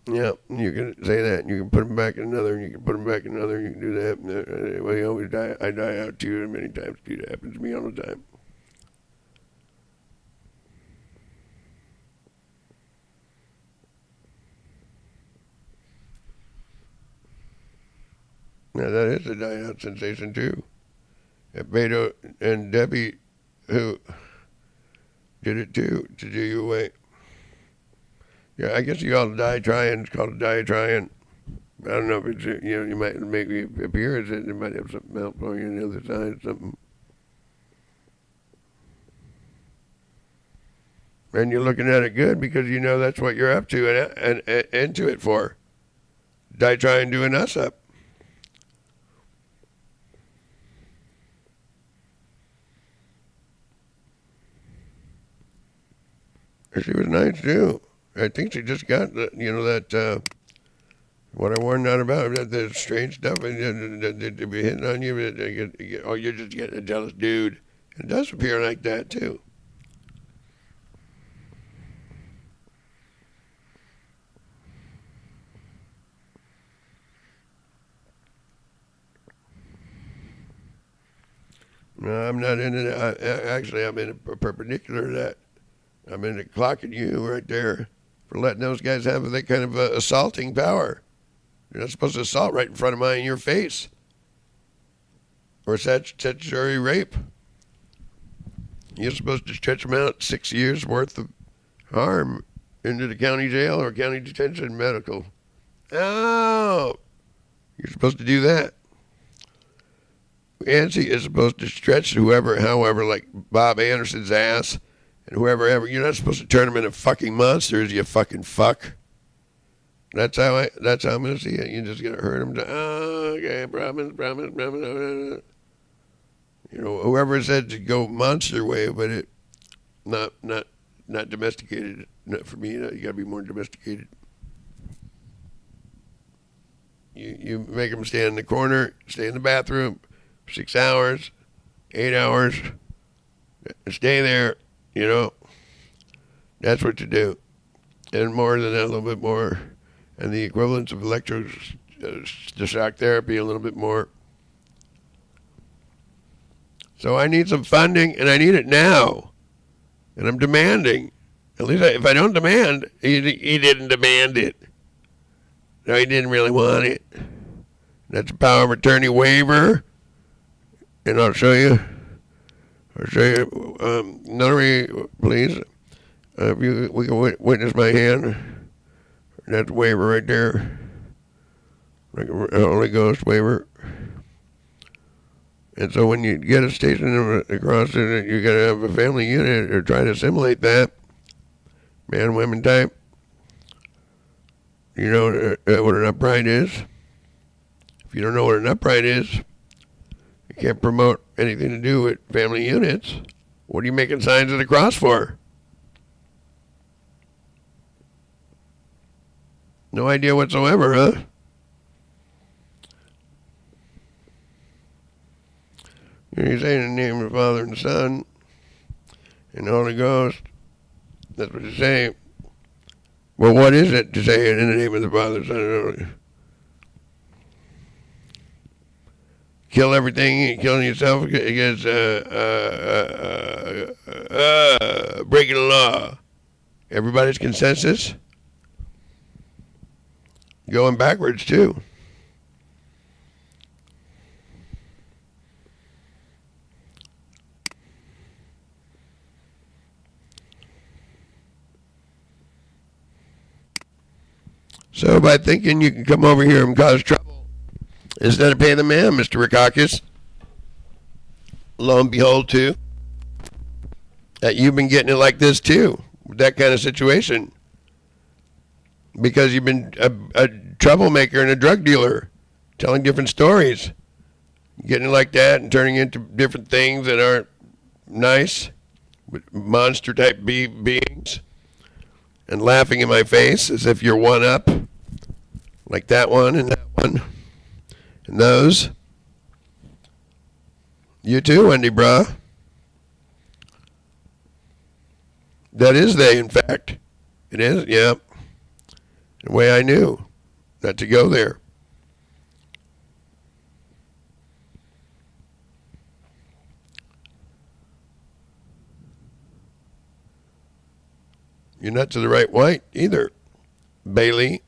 Yeah, you can say that, and you can put them back in another, and you can put them back in another, and you can do that. Well, you always die. I die out too many times. It happens to me all the time. Now that is a die out sensation too. And Beto and Debbie, who did it too, to do you away. Yeah, I guess you all die trying. It's called a die trying. I don't know if it's, you might make it appear as if it might have something else for you on the other side, something. And you're looking at it good because you know that's what you're up to and into it for. Die trying doing us up. She was nice too. I think she just got that what I warned out about that strange stuff and to be hitting on you. You're just getting a jealous dude. It does appear like that too. No, I'm not into that. Actually, I'm in a perpendicular to that. I'm in it clocking you right there for letting those guys have that kind of assaulting power. You're not supposed to assault right in front of mine in your face. Or statutory rape. You're supposed to stretch them out 6 years worth of harm into the county jail or county detention medical. Oh, you're supposed to do that. Antzee is supposed to stretch however, like Bob Anderson's ass. And whoever ever, you're not supposed to turn them into fucking monsters, you fucking fuck. That's how I'm going to see it. You're just going to hurt them. Okay, promise. Whoever said to go monster way, but it not domesticated. Not for me. You got to be more domesticated. You make them stand in the corner, stay in the bathroom, 6 hours, 8 hours, stay there. That's what you do. And more than that, a little bit more. And the equivalents of electroshock therapy, a little bit more. So I need some funding, and I need it now. And I'm demanding. At least if I don't demand, he didn't demand it. No, he didn't really want it. That's a power of attorney waiver. And I'll show you. Notary, please. We can witness my hand. That's a waiver right there. Like a Holy Ghost waiver. And so when you get a station across it, you got to have a family unit or try to assimilate that. Man, women type. You know what an upright is? If you don't know what an upright is, you can't promote anything to do with family units. What are you making signs of the cross for? No idea whatsoever, huh? You say in the name of the Father and the Son and the Holy Ghost. That's what you say. Well, what is it to say it in the name of the Father, Son, and Holy Ghost? Kill everything, killing yourself against breaking the law. Everybody's consensus? Going backwards, too. So by thinking you can come over here and cause trouble instead of pay the man, Mr. Rackakaus, lo and behold, too, that you've been getting it like this, too, with that kind of situation. Because you've been a troublemaker and a drug dealer, telling different stories, getting it like that and turning into different things that aren't nice, with monster-type beings, and laughing in my face as if you're one up, like that one and that one, and those. You too, Wendy, brah. That is they, in fact. It is, yeah. The way I knew not to go there. You're not to the right white either, Bailey.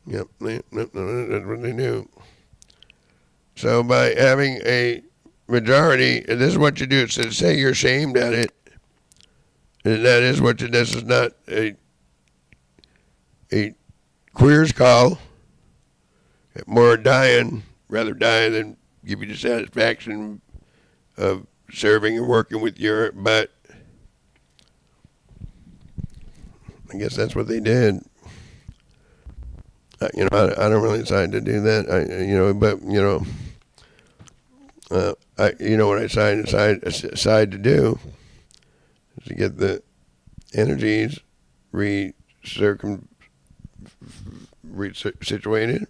Yep, that's what they knew. So by having a majority, and this is what you do. So say you're ashamed at it, and that is what you. This is not a queer's call. More rather die than give you the satisfaction of serving and working with your, but I guess that's what they did. I don't really decide to do that. What I decide to do is to get the energies situated,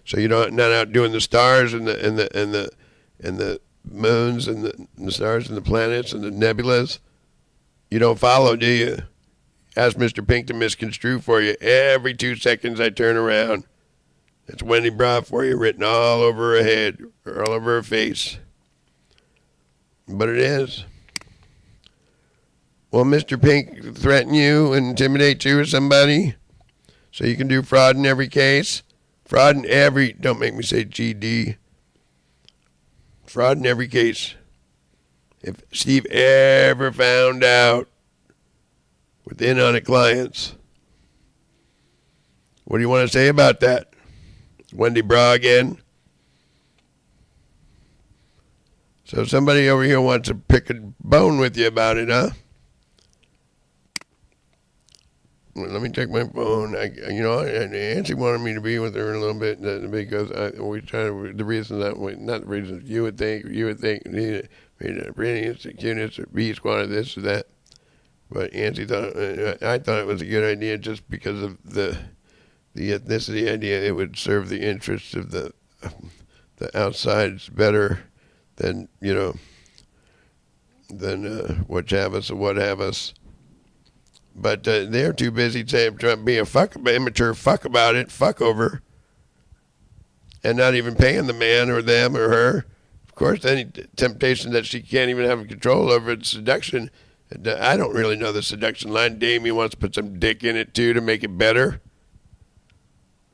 so you're not out doing the stars and the moons and the stars and the planets and the nebulas. You don't follow, do you? Ask Mr. Pink to misconstrue for you. Every 2 seconds I turn around. It's Wendy Bra for you, written all over her head or all over her face. But it is. Will Mr. Pink threaten you and intimidate you or somebody so you can do fraud in every case? Fraud in every, don't make me say GD. Fraud in every case. If Steve ever found out with in on it clients, what do you want to say about that? Wendy Bra again? So somebody over here wants to pick a bone with you about it, huh? Well, let me check my phone. Antzee wanted me to be with her a little bit because we try to, the reason that way, not the reason you would think, really cuteness or B squad, this or that. But Antzee thought, I thought it was a good idea just because of the ethnicity idea. It would serve the interests of the outsides better than what have us or what have us. But they're too busy trying to be immature fuck about it, fuck over, and not even paying the man or them or her. Of course, any temptation that she can't even have control over, it's seduction. I don't really know the seduction line. Damien wants to put some dick in it, too, to make it better.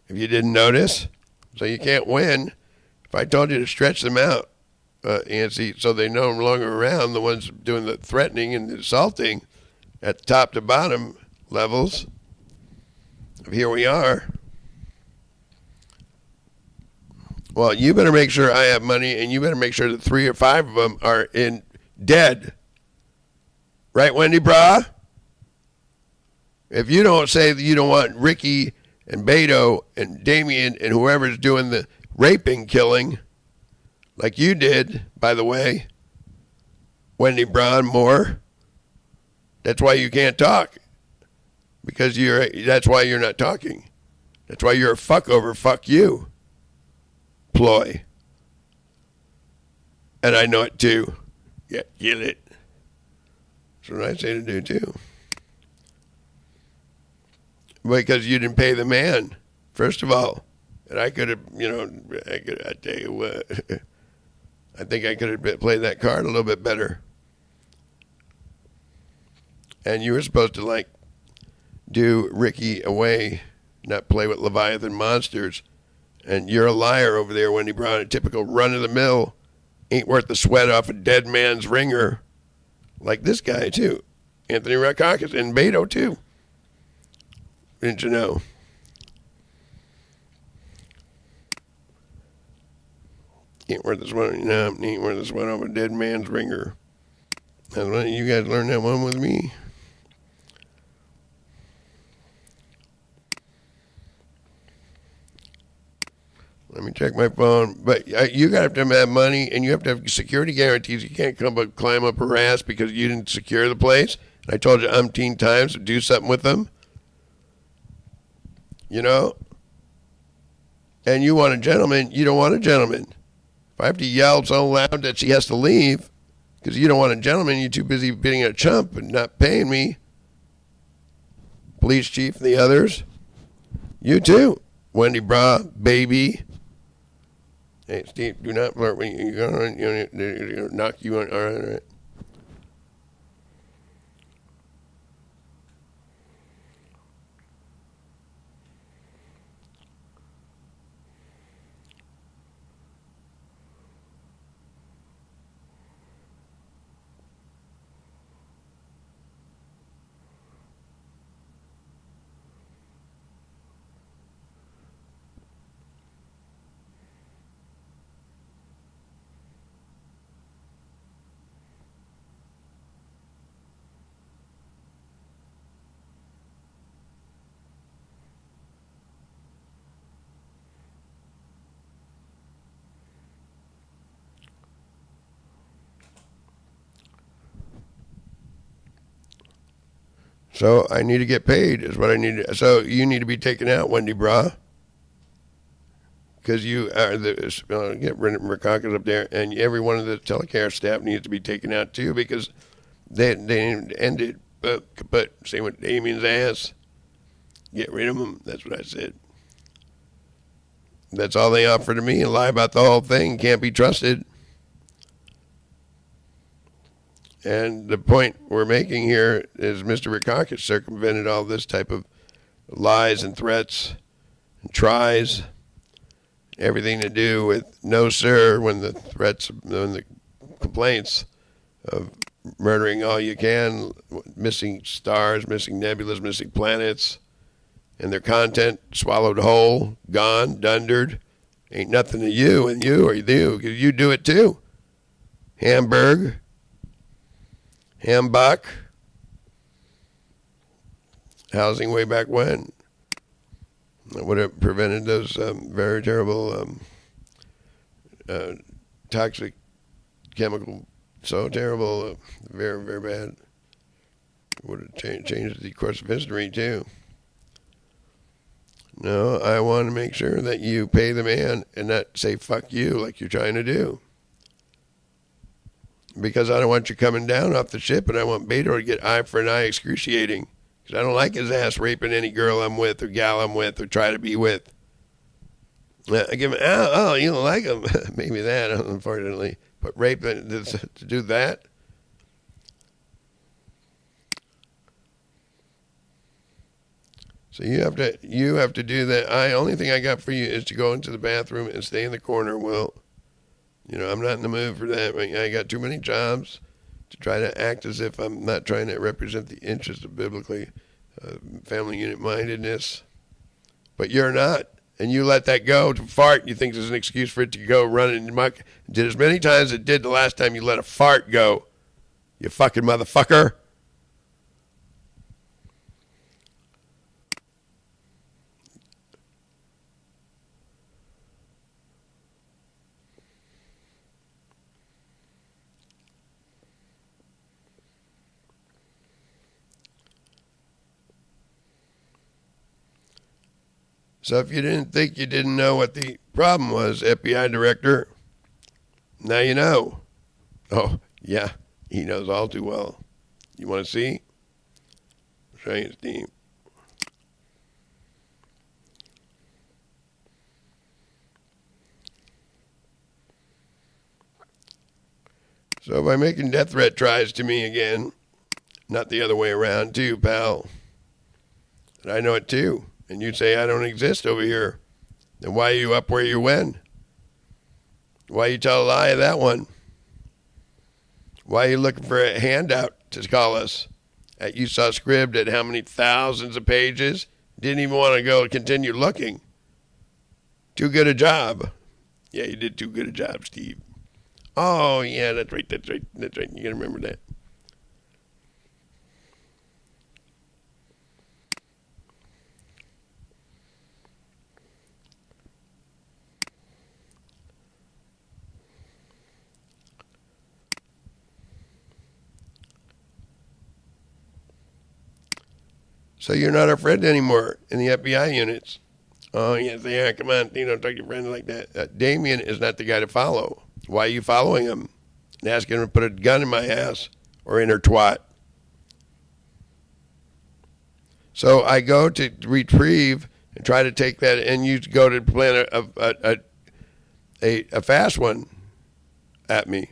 If you didn't notice. So you can't win. If I told you to stretch them out, Antzee, so they no longer around, the ones doing the threatening and the assaulting at the top to bottom levels, here we are. Well, you better make sure I have money, and you better make sure that 3 or 5 of them are dead. Right, Wendy Bra? If you don't say that you don't want Ricky and Beto and Damien and whoever's doing the raping, killing, like you did, by the way, Wendy Braun Moore, that's why you can't talk. Because that's why you're not talking. That's why you're a fuck over fuck you ploy. And I know it too. Yeah, get it. That's what I say to do too. Because you didn't pay the man, first of all. And I could have, I tell you what, I think I could have played that card a little bit better. And you were supposed to, do Ricky away, not play with Leviathan monsters. And you're a liar over there, Wendy Braun, a typical run-of-the-mill, ain't worth the sweat off a dead man's ringer. Like this guy, too. Anthony Rackakaus and Beto, too. Didn't you know? Ain't worth the sweat. No, ain't worth the sweat off a dead man's ringer. That's why you guys learned that one with me. Let me check my phone. But you got to have money, and you have to have security guarantees. You can't climb up her ass because you didn't secure the place. I told you umpteen times to do something with them. And you want a gentleman, you don't want a gentleman. If I have to yell so loud that she has to leave because you don't want a gentleman, you're too busy being a chump and not paying me. Police chief and the others. You too. Wendy Bra, baby. Hey, Steve, do not flirt when you're going to knock you on. All right. So I need to get paid is what I need to. So you need to be taken out, Wendy Bra. Because you are get rid of Rackakaus up there, and every one of the telecare staff needs to be taken out too because they ended. But same with Damien's ass. Get rid of them. That's what I said. That's all they offer to me and lie about the whole thing. Can't be trusted. And the point we're making here is Mr. Rackakaus circumvented all this type of lies and threats and tries. Everything to do with no, sir, when the complaints of murdering all you can, missing stars, missing nebulas, missing planets, and their content swallowed whole, gone, dundered. Ain't nothing to you and you or you, because you do it too. Hamburg. Hambuck, housing way back when. That would have prevented those very terrible toxic chemical, so terrible, very, very bad. Would have changed the course of history too. No, I want to make sure that you pay the man and not say fuck you like you're trying to do. Because I don't want you coming down off the ship, and I want Beto to get eye for an eye excruciating. Because I don't like his ass raping any girl I'm with or gal I'm with or try to be with. I give him, you don't like him. Maybe that, unfortunately. But rape, to do that? So you have to do that. Only thing I got for you is to go into the bathroom and stay in the corner. Well, I'm not in the mood for that. I got too many jobs to try to act as if I'm not trying to represent the interests of biblically family unit mindedness. But you're not. And you let that go to fart. You think there's an excuse for it to go running in the muck. It did as many times as it did the last time you let a fart go. You fucking motherfucker. So if you didn't think you didn't know what the problem was, FBI director, now you know. Oh, yeah, he knows all too well. You want to see? I'll show you his team. So by making death threat tries to me again, not the other way around too, pal. And I know it too. And you say I don't exist over here. Then why are you up where you went? Why you tell a lie of that one? Why are you looking for a handout to call us? You saw script at how many thousands of pages? Didn't even want to go continue looking. Too good a job. Yeah, you did too good a job, Steve. Oh, yeah, that's right. You got to remember that. So you're not our friend anymore in the FBI units. Oh, yes, they are. Come on, don't talk to your friends like that. Damien is not the guy to follow. Why are you following him and asking him to put a gun in my ass or in her twat? So I go to retrieve and try to take that, and you go to plan a fast one at me.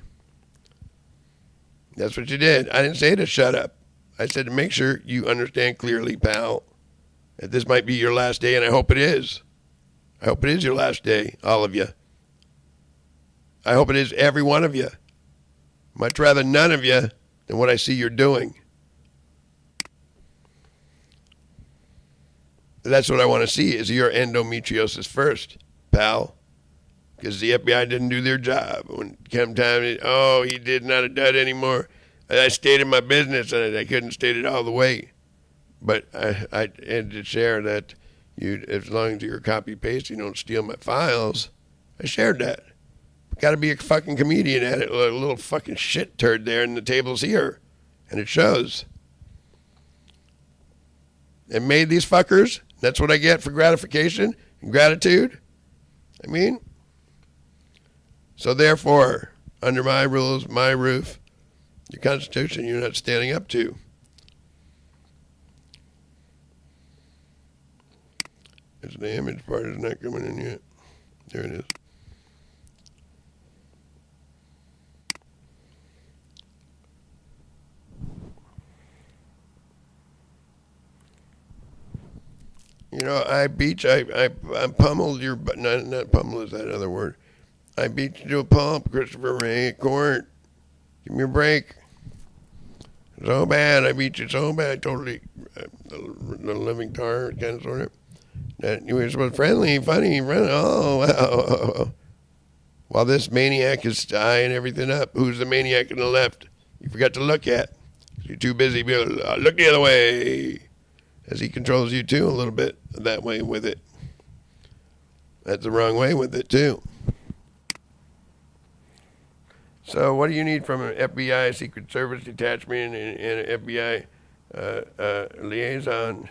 That's what you did. I didn't say to shut up. I said to make sure you understand clearly, pal, that this might be your last day, and I hope it is. I hope it is your last day, all of you. I hope it is every one of you. Much rather none of you than what I see you're doing. That's what I want to see is your endometriosis first, pal. Because the FBI didn't do their job. When it came time, he did not have done anymore. I stated my business, and I couldn't state it all the way. But I had to share that as long as you're copy-paste, you don't steal my files. I shared that. Got to be a fucking comedian at it. A little fucking shit turd there, and the table's here. And it shows. And made these fuckers. That's what I get for gratification and gratitude. I mean, so therefore, under my rules, my roof, your Constitution, you're not standing up to. It's the image part is not coming in yet. There it is. I pummeled your, not pummel is that other word. I beat you to a pulp, Christopher Ray at court. Give me a break. So bad, I beat you so bad, totally, the living tar, kind of, sort of. That you were supposed friendly, funny, oh, wow. While this maniac is eyeing everything up, who's the maniac on the left? You forgot to look at. You're too busy, look the other way. As he controls you too a little bit that way with it. That's the wrong way with it too. So what do you need from an FBI Secret Service detachment and an FBI liaison?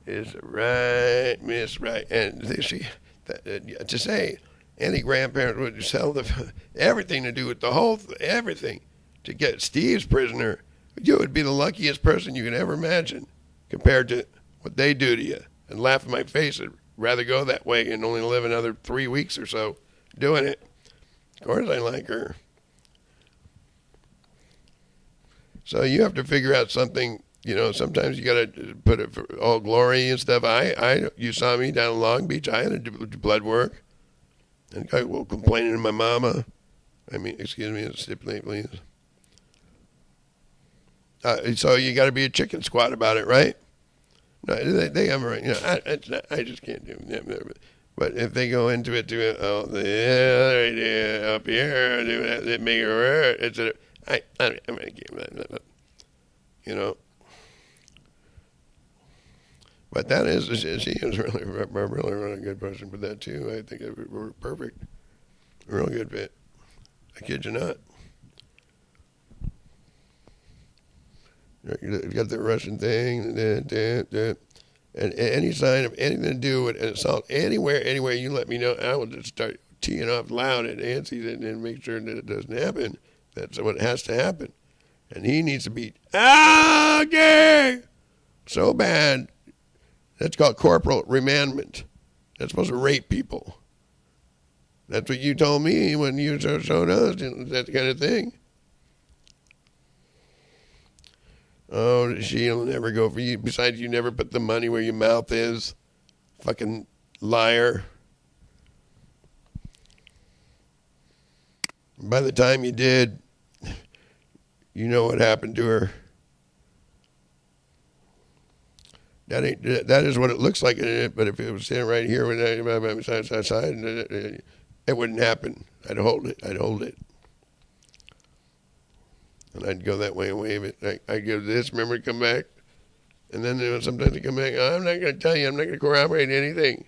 Is right, miss, right. And to say any grandparent would sell everything to do with everything to get Steve's prisoner, you would be the luckiest person you could ever imagine. Compared to what they do to you, and laugh in my face, I'd rather go that way and only live another 3 weeks or so doing it. Of course I like her. So you have to figure out something, sometimes you got to put it for all glory and stuff. You saw me down in Long Beach, I had to do blood work. And I was complaining to my mama. Excuse me, stipulate please. So you got to be a chicken squat about it, right? No, they have a right. I just can't do it. But if they go into it up here, do that, it make it hurt. I'm gonna give that. But that is, she is really good person for that too. I think it were perfect, real good fit. I kid you not. You got the Russian thing, and any sign of anything to do with an assault anywhere, you let me know. I will just start teeing off loud at Antzee and make sure that it doesn't happen. That's what has to happen. And he needs to be, gay! So bad. That's called corporal remandment. That's supposed to rape people. That's what you told me when you showed us, that kind of thing. Oh, she'll never go for you. Besides, you never put the money where your mouth is. Fucking liar. By the time you did, you know what happened to her. That is what it looks like, but if it was standing right here side, it wouldn't happen. I'd hold it. And I'd go that way and wave it. I'd give this, remember, come back. And then sometimes they come back, I'm not going to tell you, I'm not going to corroborate anything.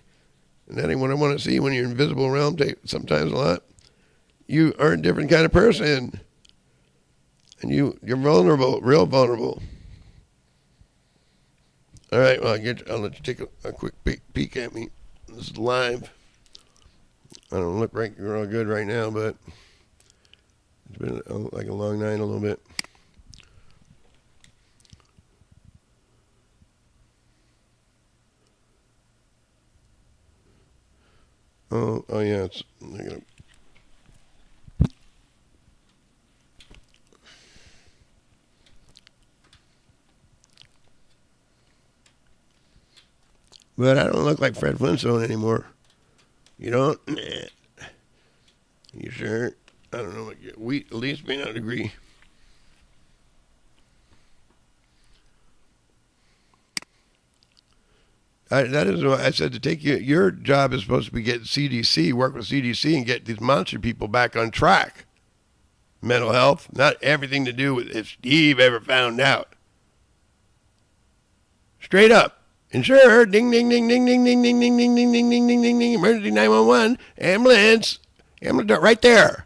And that ain't what I want to see when you're in invisible realm tape, sometimes a lot. You are a different kind of person. And you're vulnerable, real vulnerable. All right, well, I'll let you take a quick peek at me. This is live. I don't look real good right now, but it's been like a long night a little bit. Oh yeah, but I don't look like Fred Flintstone anymore. You don't? Nah. You sure? I don't know what we at least may not agree. That is what I said to take you. Your job is supposed to be get CDC, work with CDC, and get these monster people back on track. Mental health, not everything to do with if Steve ever found out. Straight up. Insurer, ding, ding, ding, ding, ding, ding, ding, ding, ding, ding, ding, ding, ding, ding, ding, emergency 911, ambulance, right there.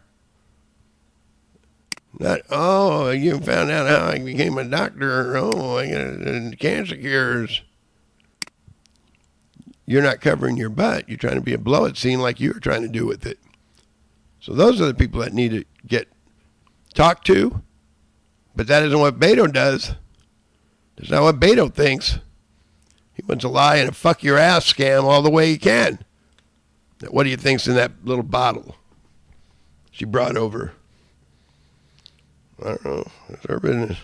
Not, you found out how I became a doctor. Oh, I got cancer cures. You're not covering your butt. You're trying to be a blow it scene like you were trying to do with it. So those are the people that need to get talked to. But that isn't what Beto does. That's not what Beto thinks. He wants to lie and a fuck your ass scam all the way he can. What do you think's in that little bottle she brought over? I don't know. It's her business.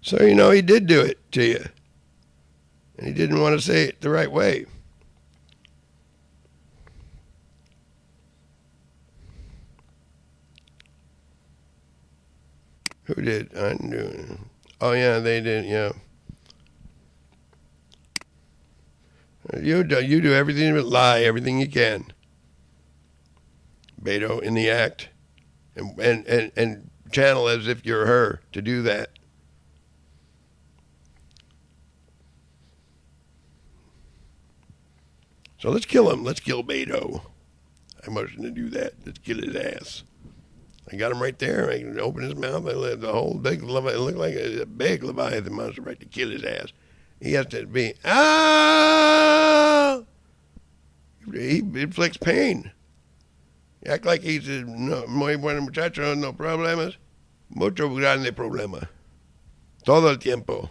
So, he did do it to you. And he didn't want to say it the right way. Who did? I knew. Oh, yeah, they did, yeah. You do everything but lie, everything you can. Beto in the act. And channel as if you're her to do that. So let's kill him. Let's kill Beto. I motion to do that. Let's kill his ass. I got him right there. I can open his mouth. I let the whole big Leviathan. It looked like a big Leviathan monster right to kill his ass. He has to be, He inflicts pain. Act like he's muy buen muchacho, no problemas. Mucho grande problema. Todo el tiempo.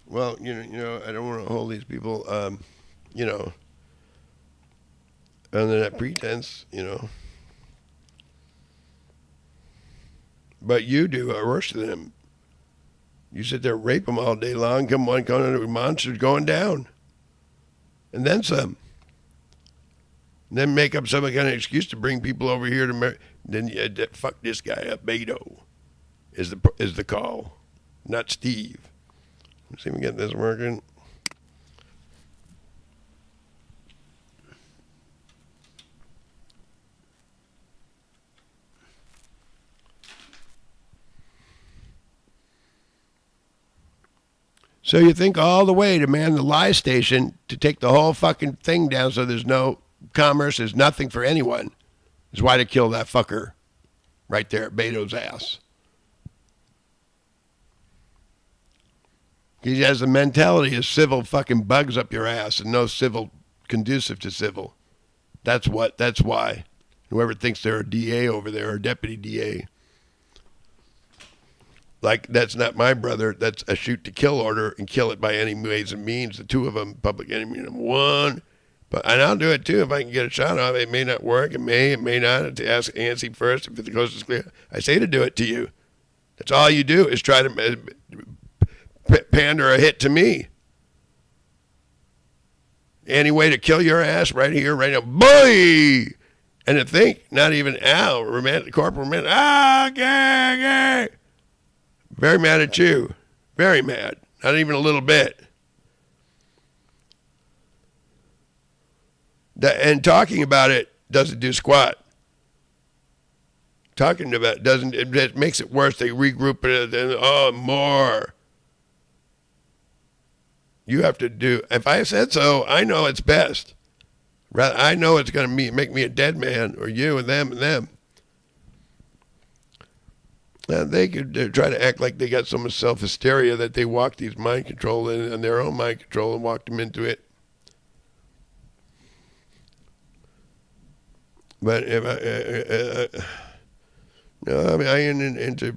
Well, I don't want to hold these people, under that pretense, But you do worse than them. You sit there, rape them all day long, come monsters going down. And then some. And then make up some kind of excuse to bring people over here to Then you had to fuck this guy up. Beto is the call, not Steve. Let's see if we get this working. So you think all the way to man the lie station to take the whole fucking thing down so there's no commerce, there's nothing for anyone, is why to kill that fucker right there at Beto's ass. He has the mentality of civil fucking bugs up your ass and no civil conducive to civil. That's why. Whoever thinks they're a DA over there, or deputy DA. Like, that's not my brother. That's a shoot to kill order and kill it by any ways and means. The two of them, public enemy number one. And I'll do it too if I can get a shot off. It may not work. It may not. To ask Antzee first if the coast is clear. I say to do it to you. That's all you do is try to pander a hit to me. Any way to kill your ass right here, right now. Boy! And to think, not even Al, corporal romantic. Gay. Very mad at you. Very mad. Not even a little bit. And talking about it doesn't do squat. Talking about it doesn't, it makes it worse. They regroup it and, more. You have to do, if I said so, I know it's best. I know it's going to make me a dead man, or you and them. They could try to act like they got so much self-hysteria that they walked these mind control and their own mind control and walked them into it. But if I ain't into,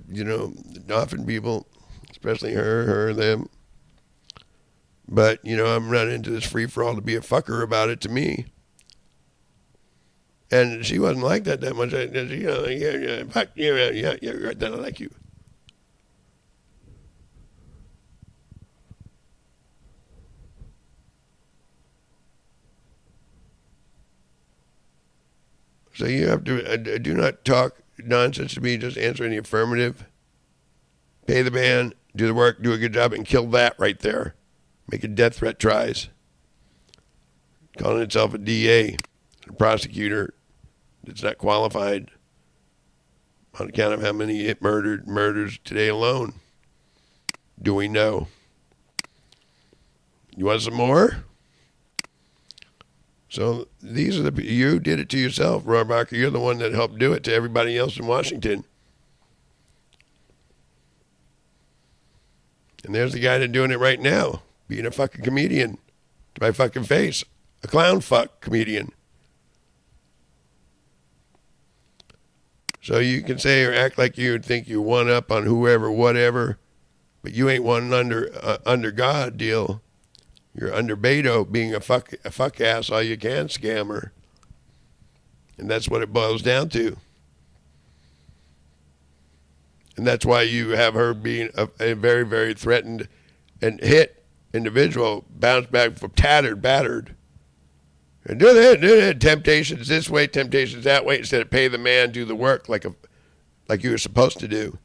often people, especially her, them. But, I'm not into this free-for-all to be a fucker about it to me. And she wasn't like that much. Fuck, yeah, right, then I like you. So you have to, do not talk nonsense to me, just answer in the affirmative. Pay the man, do the work, do a good job, and kill that right there. Making death threat tries. Calling itself a DA, a prosecutor. It's not qualified on account of how many it murders today alone. Do we know? You want some more? So these are you did it to yourself, Roy Barker. You're the one that helped do it to everybody else in Washington. And there's the guy that's doing it right now, being a fucking comedian to my fucking face. A clown fuck comedian. So you can say or act like you would think you one up on whoever, whatever, but you ain't one under God deal. You're under Beto being a fuck ass all you can scammer. And that's what it boils down to. And that's why you have her being a very, very threatened and hit individual, bounce back from battered. And do that. Temptations this way, temptations that way. Instead of pay the man, do the work like you were supposed to do.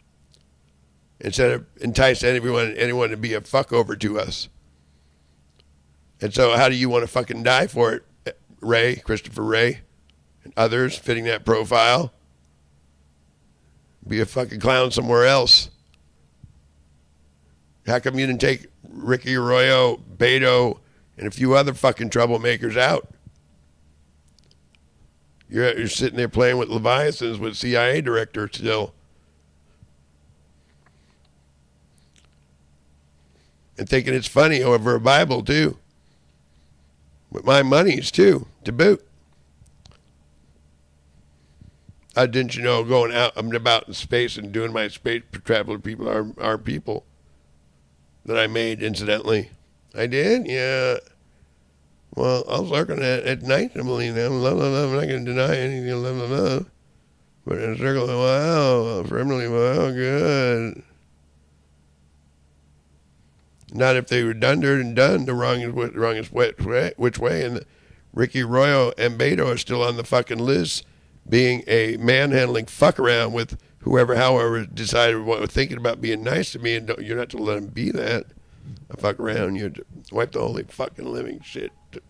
Instead of entice anyone to be a fuck over to us. And so how do you want to fucking die for it, Ray, Christopher Ray, and others fitting that profile? Be a fucking clown somewhere else. How come you didn't take Ricky Arroyo, Beto, and a few other fucking troublemakers out? You're sitting there playing with Leviathans with CIA director still. And thinking it's funny over a Bible, too. With my monies, too, to boot. Didn't you know going out, I'm about in space and doing my space traveler people are people that I made, incidentally. I did? Yeah. Well, I was lurking at night, I believe them. I'm not going to deny anything, But in a circle, wow, firmly, wow, good. Not if they were done the wrong is which way. And Ricky Arroyo and Beto are still on the fucking list being a manhandling fuck around with whoever, however, decided what thinking about being nice to me, and you're not to let them be that. I fuck around, you wipe the holy fucking living shit. The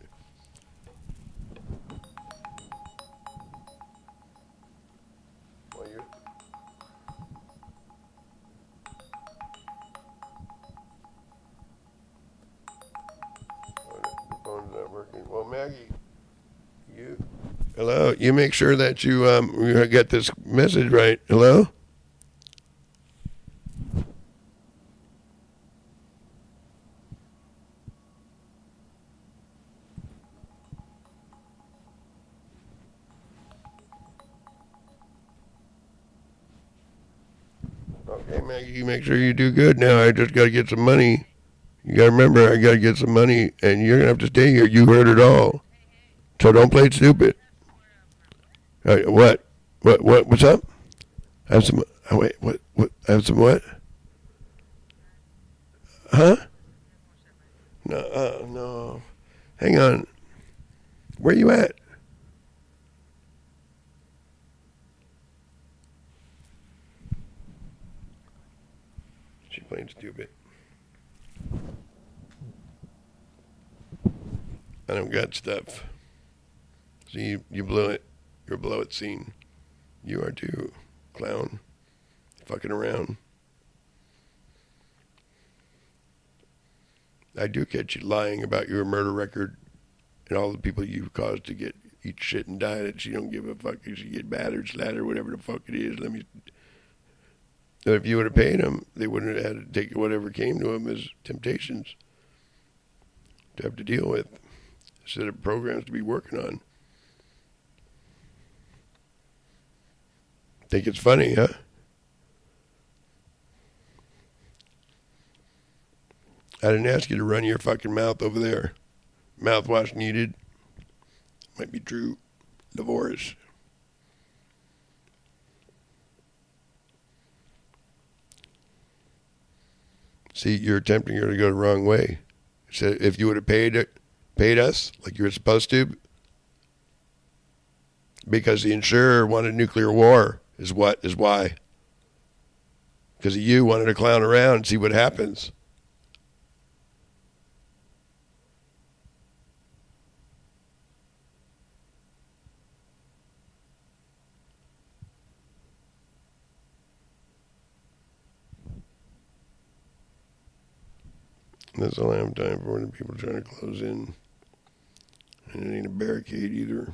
phone's not working. Well, Maggie, hello. You make sure that you get this message right. Hello. Okay, Maggie, you make sure you do good now. I just got to get some money. You got to remember, I got to get some money, and you're going to have to stay here. You heard it all. So don't play stupid. What? What's up? I have some, wait, what? I have some what? Huh? No, no. Hang on. Where you at? She playing stupid. I don't got stuff. See, you blew it. You're a blow it scene. You are too, clown. Fucking around. I do catch you lying about your murder record and all the people you've caused to eat shit and die that you don't give a fuck if you get battered, slattered, whatever the fuck it is. If you would have paid them, they wouldn't have had to take whatever came to them as temptations to have to deal with, instead of programs to be working on. Think it's funny, huh? I didn't ask you to run your fucking mouth over there. Mouthwash needed. Might be true. Divorce. See, you're attempting her to go the wrong way. So if you would have paid us like you were supposed to, because the insurer wanted nuclear war, is why. Because you wanted to clown around and see what happens. That's all I have time for. The people trying to close in. And it ain't a barricade either.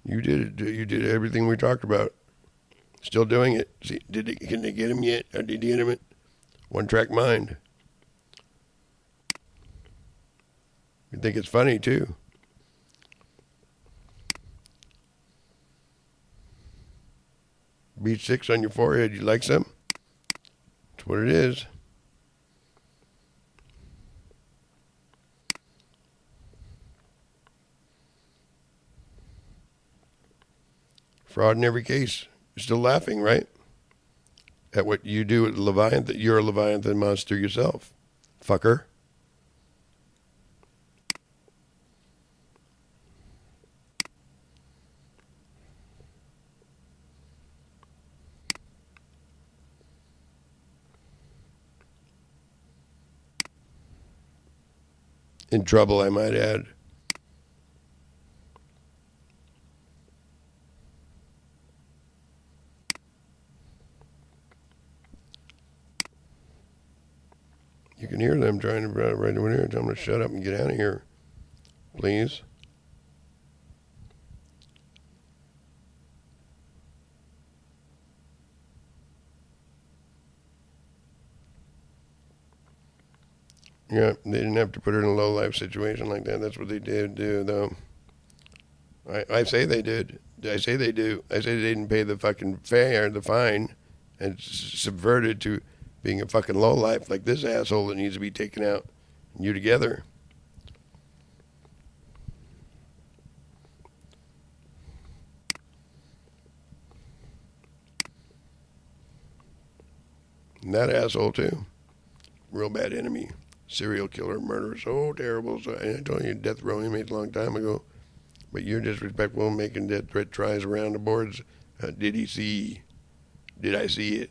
You did it. You did everything we talked about. Still doing it. See, can they get him yet? Or did you get him? One track mind. You think it's funny too. Beach 6 on your forehead. You like some? That's what it is. Fraud in every case. You're still laughing, right? At what you do at Leviathan. You're a Leviathan monster yourself. Fucker. In trouble, I might add. You can hear them trying to right over there. Tell them to shut up and get out of here, please. Yeah, they didn't have to put her in a low-life situation like that. That's what they did do, though. I say they did. I say they do. I say they didn't pay the fucking fare, the fine, and subverted to being a fucking lowlife like this asshole that needs to be taken out. And you together. And that asshole, too. Real bad enemy. Serial killer, murderer, so terrible. So I told you death row inmates a long time ago. But you're disrespectful, making death threat tries around the boards. Did he see? Did I see it?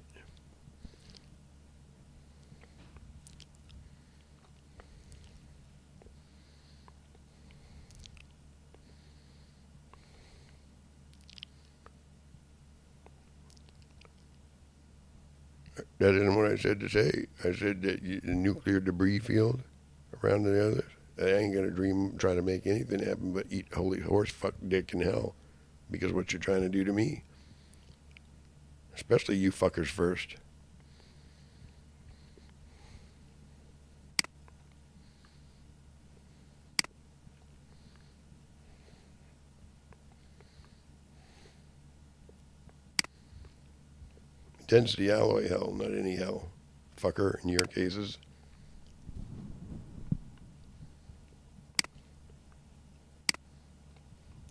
That isn't what I said to say. I said that the nuclear debris field around the others. I ain't gonna try to make anything happen but eat holy horse fuck dick in hell, because what you're trying to do to me, especially you fuckers first. Intensity alloy hell, not any hell, fucker. In your cases.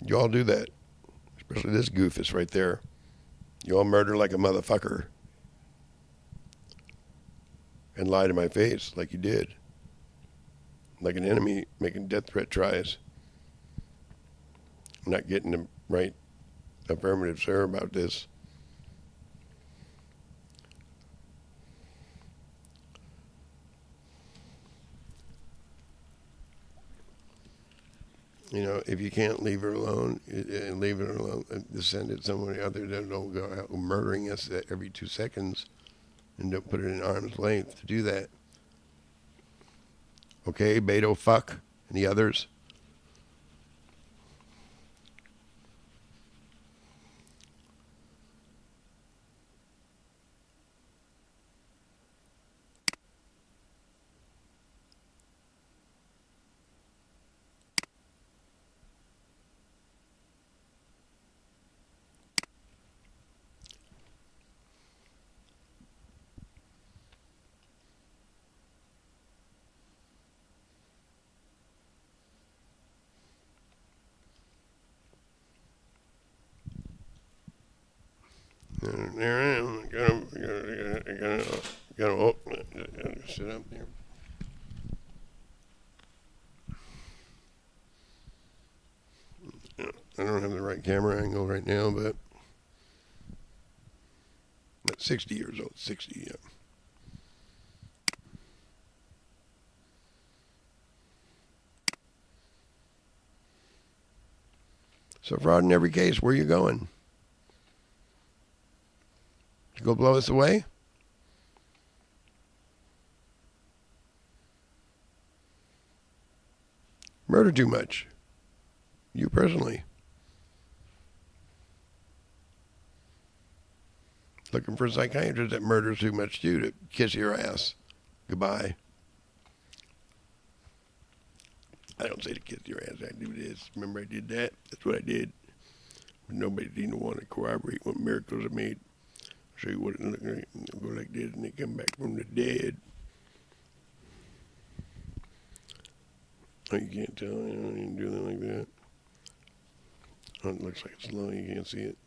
You all do that. Especially this goofus right there. You all murder like a motherfucker. And lie to my face like you did. Like an enemy making death threat tries. I'm not getting the right affirmative, sir, about this. You know, if you can't leave her alone, leave her alone, send it somewhere other than don't go out murdering us every 2 seconds, and don't put it in arm's length to do that. Okay, Beto, fuck, and the others. There I am. Gotta sit up there. I don't have the right camera angle right now, but I'm 60 years old. 60, yeah. So fraud in every case. Where are you going? You go blow us away? Murder too much. You personally. Looking for a psychiatrist that murders too much too to kiss your ass. Goodbye. I don't say to kiss your ass. I do this. Remember I did that? That's what I did. But nobody didn't want to corroborate what miracles I made. Show you what it looked like. Go like this and they come back from the dead. Oh, you can't tell. You don't even do that like that. Oh, it looks like it's low. You can't see it.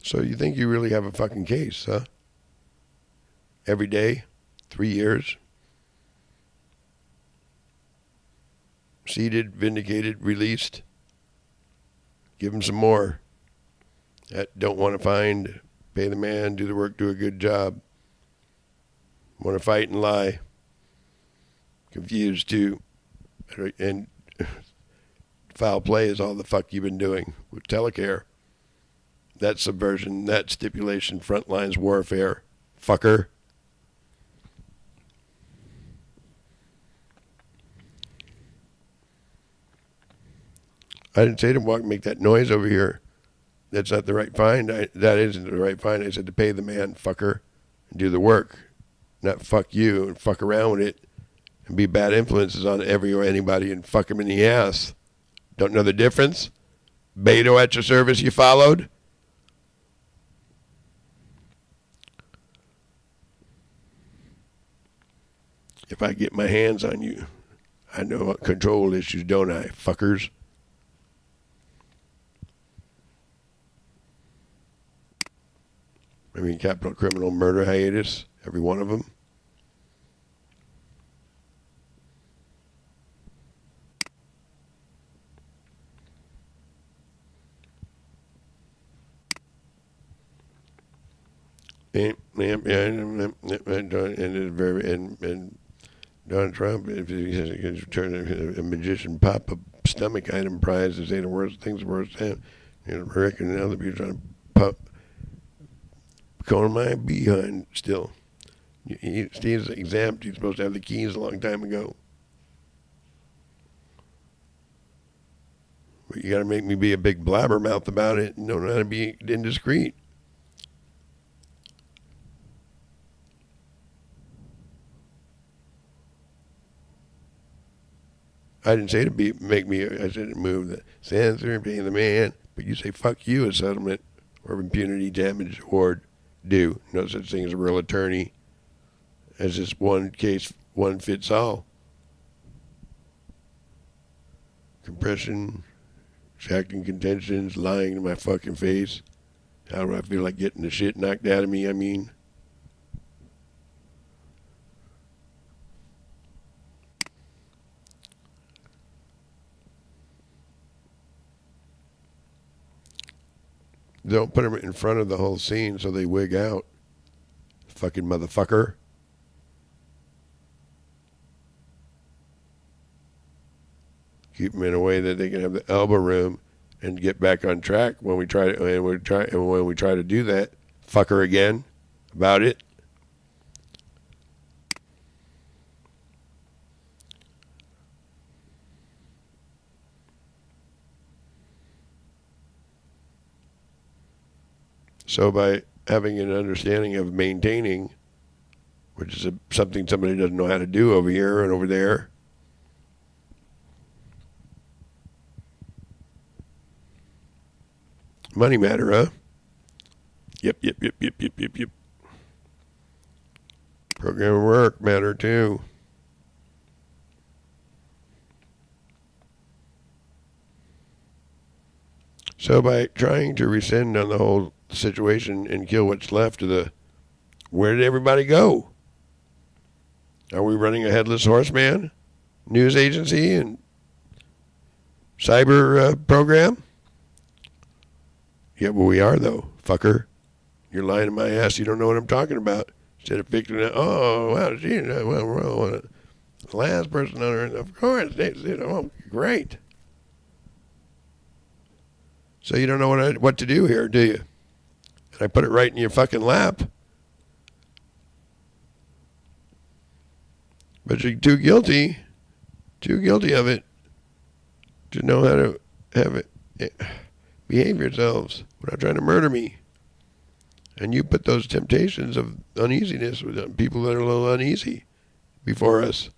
So you think you really have a fucking case, huh? Every day, 3 years. Seated, vindicated, released. Give them some more. That don't want to find, pay the man, do the work, do a good job. Want to fight and lie. Confused too. And foul play is all the fuck you've been doing with telecare. That's subversion, that's stipulation, front lines warfare, fucker. I didn't say to make that noise over here. That's not the right fine. That isn't the right fine. I said to pay the man, fucker, and do the work. Not fuck you and fuck around with it and be bad influences on anybody and fuck them in the ass. Don't know the difference? Beto at your service you followed? If I get my hands on you, I know what control issues, don't I, fuckers? I mean, capital criminal murder hiatus, every one of them. And Donald Trump, if he can turn a magician pop a stomach item prize to say the worst things worse than, Rick and other people trying to pop. Calling my behind still. Steve's exempt. He's supposed to have the keys a long time ago. But you got to make me be a big blabbermouth about it and don't know how to be indiscreet. I didn't say to make me. I said to move the censor and being the man. But you say fuck you, a settlement or impunity damage award. Do no such thing as a real attorney, as this one case, one fits all. Compression, shacking contentions, lying to my fucking face. How do I feel like getting the shit knocked out of me? I mean, don't put them in front of the whole scene so they wig out. Fucking motherfucker. Keep them in a way that they can have the elbow room and get back on track when we try to do that. Fucker again about it. So by having an understanding of maintaining, which is something somebody doesn't know how to do over here and over there, money matter, huh? Yep. Program work matter too. So by trying to rescind on the whole situation and kill what's left of the, where did everybody go? Are we running a headless horseman news agency and cyber program? Yeah, well, we are though, fucker. You're lying to my ass. You don't know what I'm talking about. Instead of fixing it, oh wow, gee, well, the last person on earth, of course, great. So you don't know what to do here, do you? I put it right in your fucking lap. But you're too guilty of it to know how to have it. Behave yourselves without trying to murder me. And you put those temptations of uneasiness with people that are a little uneasy before us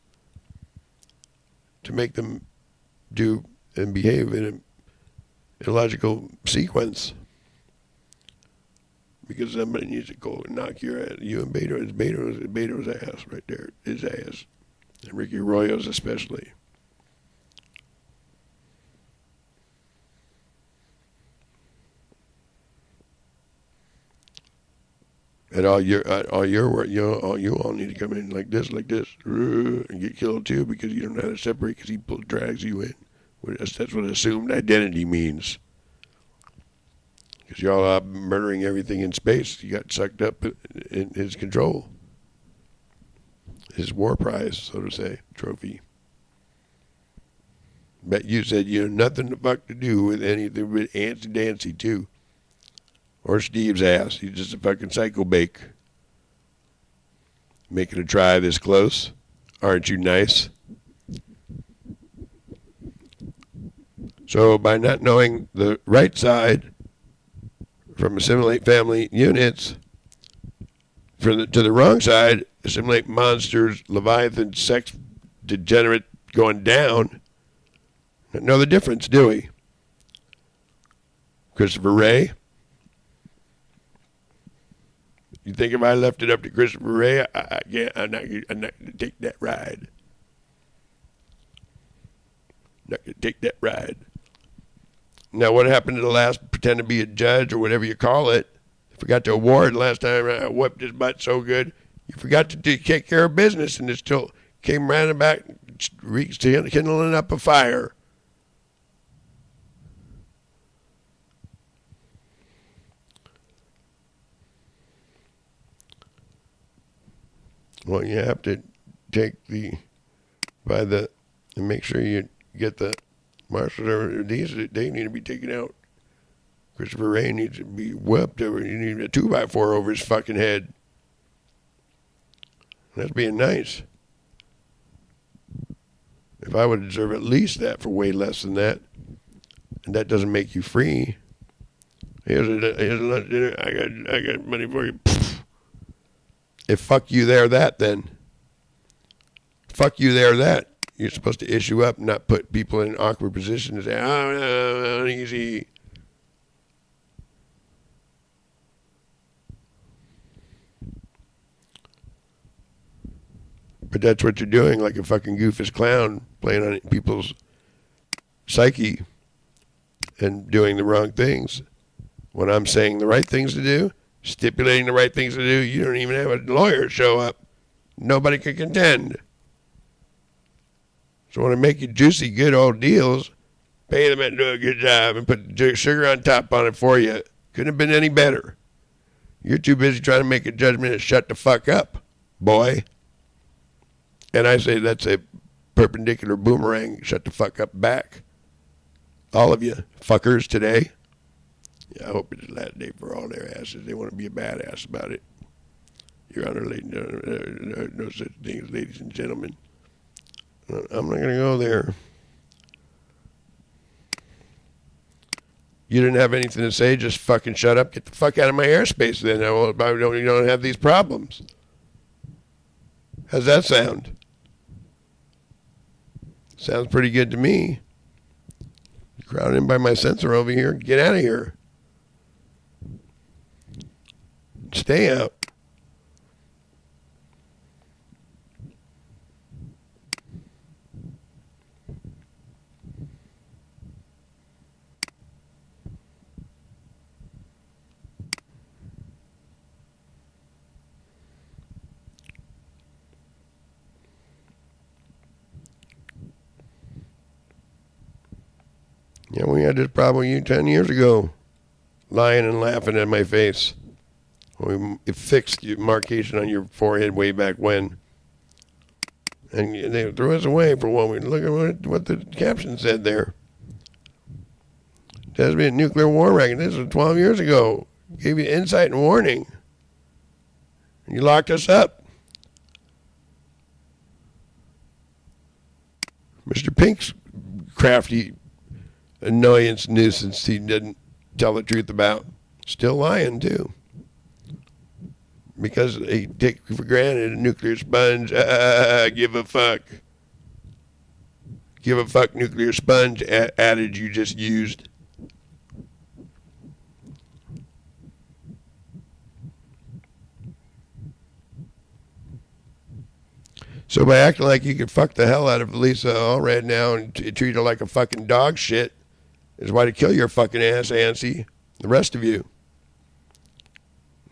to make them do and behave in an illogical sequence. Because somebody needs to go and knock you and Beto's ass right there, his ass. And Ricky Arroyo's especially. And all your work, you all need to come in like this, and get killed too because you don't know how to separate because he drags you in. That's what assumed identity means. Because you're all out murdering everything in space. You got sucked up in his control. His war prize, so to say, trophy. Bet you said you had nothing the fuck to do with anything with Antzee Dancy, too. Or Steve's ass. He's just a fucking psycho bake. Making a try this close. Aren't you nice? So by not knowing the right side from assimilate family units, to the wrong side, assimilate monsters, Leviathan, sex degenerate going down, don't know the difference, do we? Christopher Ray? You think if I left it up to Christopher Ray, I'm not going to take that ride. Not going to take that ride. Now, what happened to the last pretend to be a judge or whatever you call it? I forgot to award last time I whipped his butt so good. You forgot to take care of business, and it still came round back, kindling up a fire. Well, you have to take and make sure you get the marshal. These, they need to be taken out. Christopher Ray needs to be whipped over. You need a 2x4 over his fucking head. That's being nice. If I would deserve at least that for way less than that, and that doesn't make you free. Here's a lunch dinner. I got money for you. If fuck you there, that then. Fuck you there, that. You're supposed to issue up, not put people in an awkward position and say, oh, no, easy. But that's what you're doing, like a fucking goofus clown, playing on people's psyche and doing the wrong things. When I'm saying the right things to do, stipulating the right things to do, you don't even have a lawyer show up. Nobody can contend. So when I make you juicy, good old deals, pay them and do a good job and put sugar on top on it for you. Couldn't have been any better. You're too busy trying to make a judgment and shut the fuck up, boy. And I say that's a perpendicular boomerang. Shut the fuck up back. All of you fuckers today. Yeah, I hope it's the last day for all their asses. They want to be a badass about it. Your Honor, no such thing as ladies and gentlemen. I'm not going to go there. You didn't have anything to say, just fucking shut up. Get the fuck out of my airspace then. You don't have these problems. How's that sound? Sounds pretty good to me. Crowded in by my sensor over here. Get out of here. Stay out. Yeah, we had this problem with you 10 years ago. Lying and laughing at my face. We fixed your markation on your forehead way back when. And they threw us away for one week. Look at what the caption said there. It has to be a nuclear war record. This was 12 years ago. Gave you insight and warning. And you locked us up. Mr. Pink's crafty annoyance nuisance he didn't tell the truth about. Still lying, too. Because they take for granted a nuclear sponge. Give a fuck. Give a fuck nuclear sponge adage you just used. So by acting like you could fuck the hell out of Lisa Allred now and treat her like a fucking dog shit is why to kill your fucking ass, Antzee. The rest of you.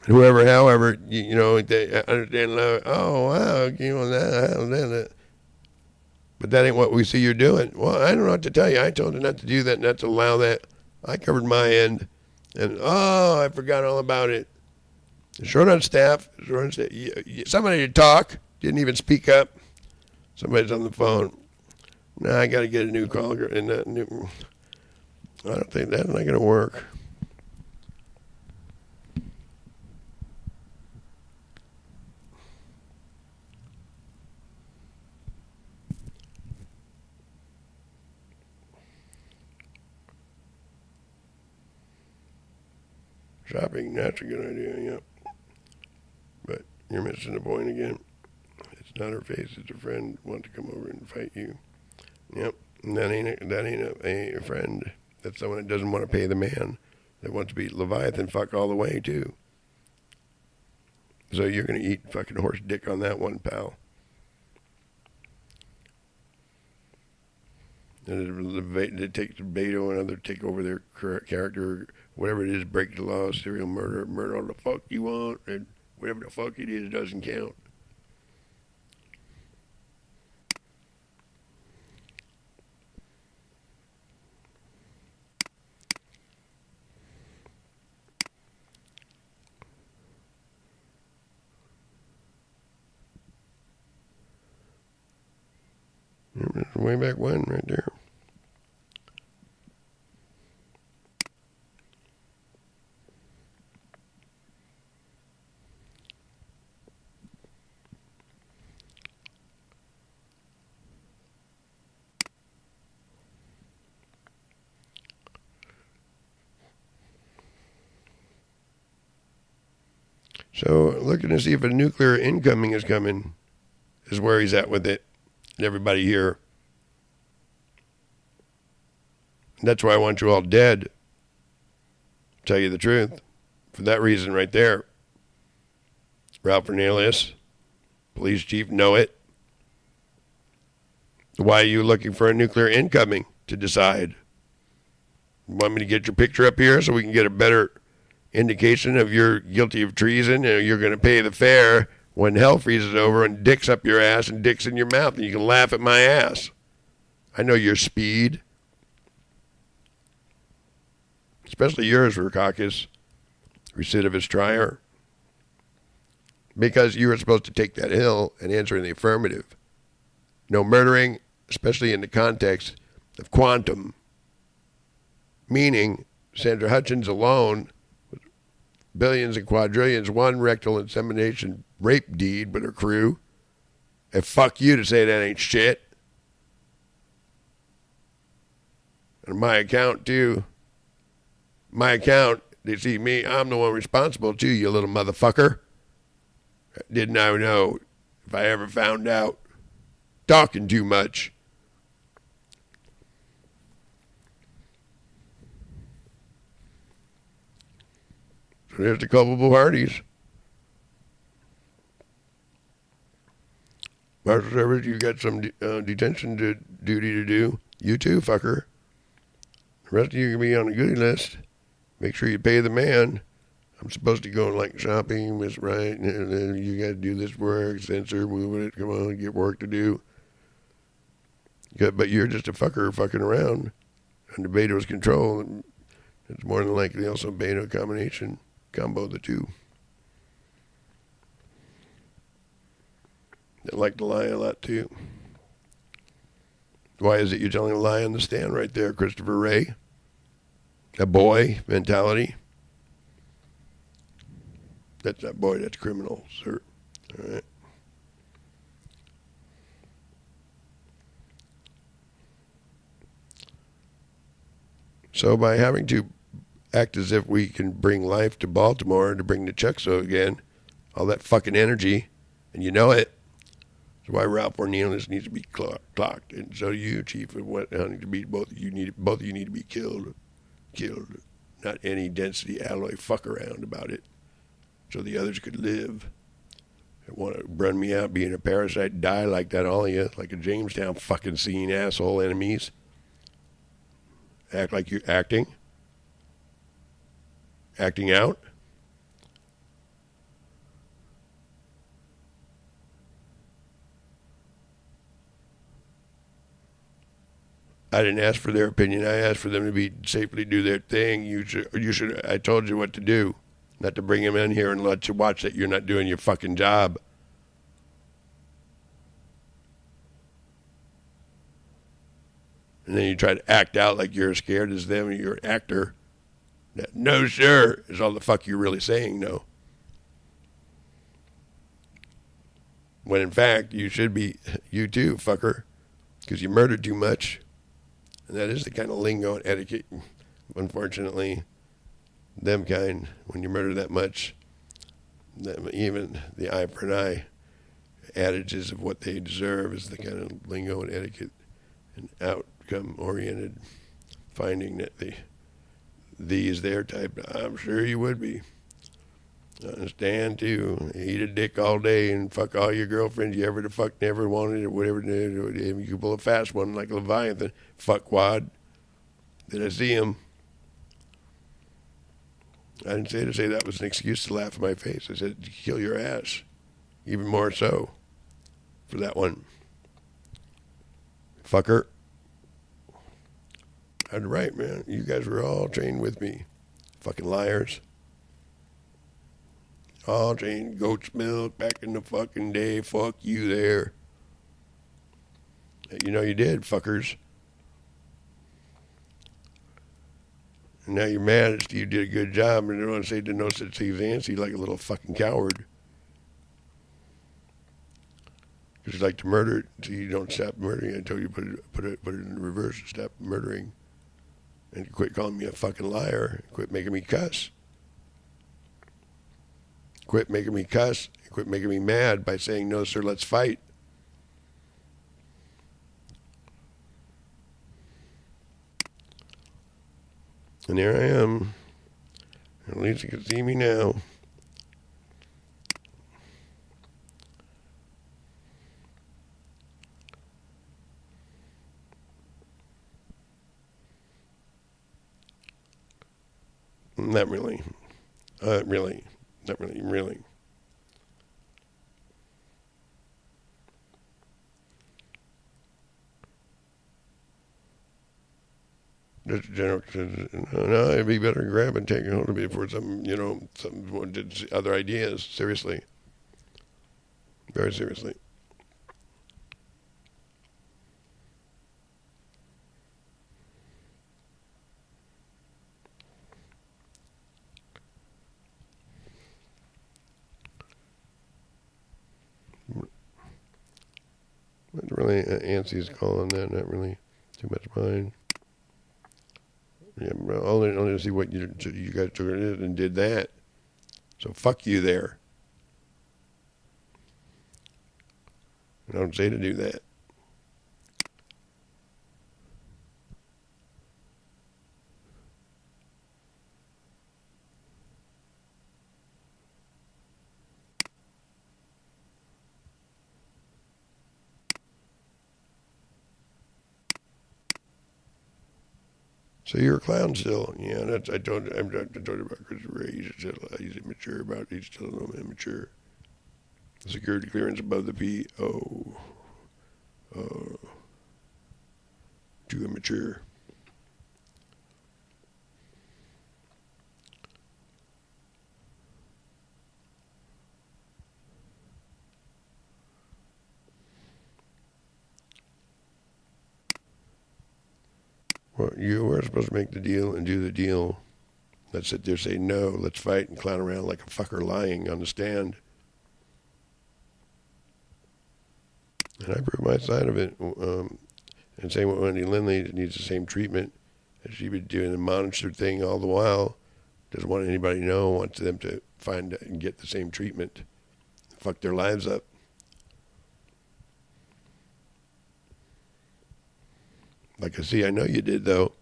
Whoever, however, you know, they understand love. Oh, wow, you know, that. But that ain't what we see you're doing. Well, I don't know what to tell you. I told her not to do that, not to allow that. I covered my end. And, I forgot all about it. Short on staff. Somebody to talk. Didn't even speak up. Somebody's on the phone. Nah, I got to get a new call. And that new, I don't think that's not going to work. Shopping, that's a good idea, yep. But you're missing the point again. It's not her face, it's a friend want to come over and fight you. Yep, and that ain't a friend. That's someone that doesn't want to pay the man. That wants to be Leviathan fuck all the way, too. So you're going to eat fucking horse dick on that one, pal. And it takes Beto and other take over their character, whatever it is, break the law, serial murder all the fuck you want, and whatever the fuck it is doesn't count. Way back when, right there. So looking to see if a nuclear incoming is coming is where he's at with it. And everybody here. That's why I want you all dead. Tell you the truth. For that reason right there. Ralph Cornelius, police chief, know it. Why are you looking for a nuclear incoming to decide? You want me to get your picture up here so we can get a better indication of you're guilty of treason and you're going to pay the fare when hell freezes over and dicks up your ass and dicks in your mouth and you can laugh at my ass. I know your speed. Especially yours, Rackakaus, recidivist trier. Because you were supposed to take that hill and answer in the affirmative. No murdering, especially in the context of quantum. Meaning, Sandra Hutchens alone, billions and quadrillions, one rectal insemination rape deed with her crew. And fuck you to say that ain't shit. And my account, too. My account, they see me, I'm the one responsible too, you little motherfucker. Didn't I know if I ever found out? Talking too much. So there's the culpable parties. Marshal Service, you got some detention duty to do. You too, fucker. The rest of you can be on the goodie list. Make sure you pay the man. I'm supposed to go like shopping, Miss Right, and then you got to do this work, censor, move it, come on, get work to do. But you're just a fucker fucking around under Beto's control. It's more than likely also Beto combination, combo the two. They like to lie a lot too. Why is it you're telling a lie on the stand right there, Christopher Ray? A boy mentality. That's that boy, that's criminal, sir. All right. So by having to act as if we can bring life to Baltimore to bring the checks again, all that fucking energy, and you know it. That's why Ralph Cornelius needs to be clocked, and so do you, Chief, of what hunting to be. Both of you need to be killed. Not any density alloy fuck around about it, so the others could live. They want to run me out being a parasite, die like that, all of you, like a Jamestown fucking scene, asshole enemies. Act like you're acting out. I didn't ask for their opinion. I asked for them to be safely do their thing. You should. I told you what to do, not to bring them in here and let you watch that you're not doing your fucking job. And then you try to act out like you're as scared as them and you're an actor. No, sir, is all the fuck you're really saying, no. When in fact, you should be, you too, fucker, because you murdered too much. And that is the kind of lingo and etiquette, unfortunately, them kind, when you murder that much, even the eye for an eye adages of what they deserve is the kind of lingo and etiquette and outcome-oriented finding that the is their type. I'm sure you would be. I understand, too. Eat a dick all day and fuck all your girlfriends you ever the fuck never wanted or whatever. You could pull a fast one like a Leviathan. Fuck wad. Did I see him? I didn't say that was an excuse to laugh in my face. I said, kill your ass. Even more so for that one. Fucker. I'm right, man. You guys were all trained with me. Fucking liars. All trained goat's milk back in the fucking day. Fuck you there. You know you did, fuckers. And now you're mad as you did a good job and you don't want to say to no such thing as Antzee like a little fucking coward. Because you like to murder it so you don't stop murdering. I told you put it in reverse and stop murdering. And quit calling me a fucking liar. Quit making me cuss. Quit making me cuss. Quit making me mad by saying, no, sir, let's fight. And here I am. At least you can see me now. Not really. Really. Not really. Really. Just general, no, it'd be better to grab and take hold of me for some, some other ideas. Seriously. Very seriously. Not really, Antzee's call on that, not really too much mine. Yeah, only to see what you guys took it and did that. So fuck you there. I don't say to do that. So you're a clown still. Yeah, that's I told you about Christopher Ray. He's immature about it. He's still a little immature. Security clearance above the P.O. Too immature. Well, you were supposed to make the deal and do the deal. Let's sit there, say no, let's fight and clown around like a fucker lying on the stand. And I proved my side of it. And same with Wendy Lindley needs the same treatment. And she's been doing the monitored thing all the while. Doesn't want anybody to know, wants them to find and get the same treatment. Fuck their lives up. Like I see, I know you did, though.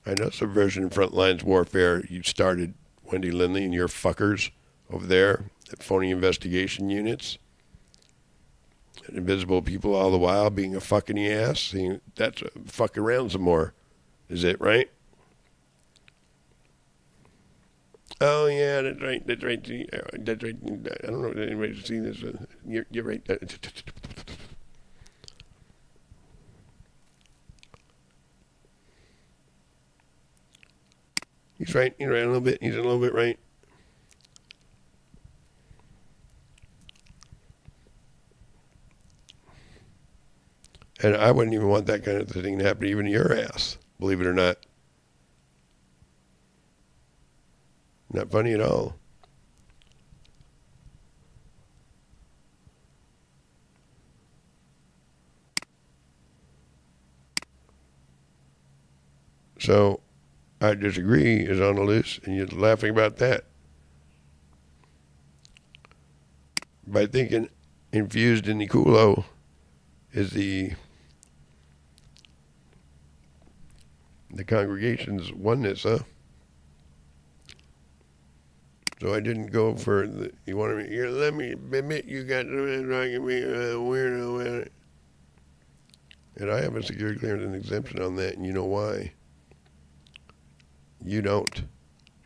I know subversion and front lines warfare. You started, Wendy Lindley, and your fuckers over there at phony investigation units. And invisible people all the while being a fuck in the ass. See, that's fuck around some more. Is it, right? Oh, yeah, that's right. That's right. That's right. I don't know if anybody's seen this. You're right. He's right. He's right a little bit. He's a little bit right. And I wouldn't even want that kind of thing to happen even to your ass, believe it or not. Not funny at all. So I disagree is on the loose, and you're laughing about that. By thinking infused in the culo is the congregation's oneness, huh? So I didn't go for the, you want to, here, let me admit you got something wrong with me, weirdo. And I have a security clearance and exemption on that, and you know why? You don't.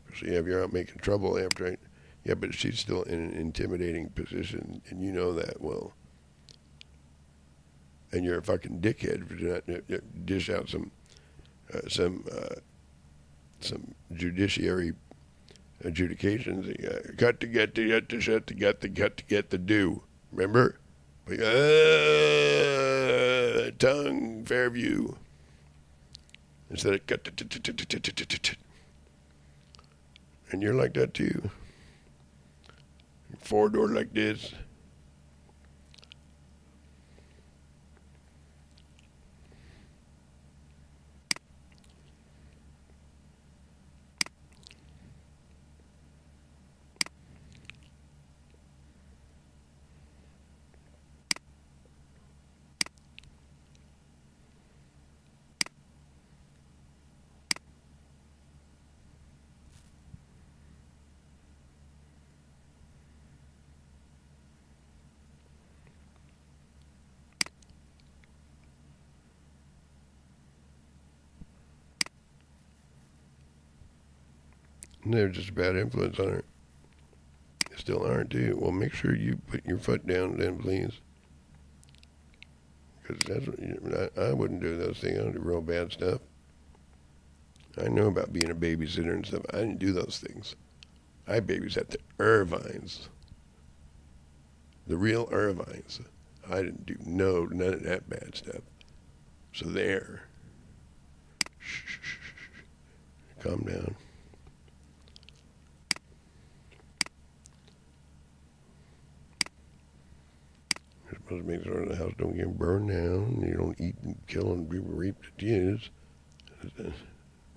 Especially if you're out making trouble after I, yeah, but she's still in an intimidating position, and you know that well. And you're a fucking dickhead for not dish out some judiciary adjudications. You got to get the do. Remember? Tongue, Fairview. Instead of got to. And you're like that too. 4-door like this. And they're just a bad influence on her. They still aren't, too. Well, make sure you put your foot down then, please. Because that's what I wouldn't do those things. I don't do real bad stuff. I know about being a babysitter and stuff. I didn't do those things. I babysat the Irvines. The real Irvines. I didn't do none of that bad stuff. So there. Shh. Calm down. You're supposed to make sure the house don't get burned down. You don't eat and kill and reap the tears. It's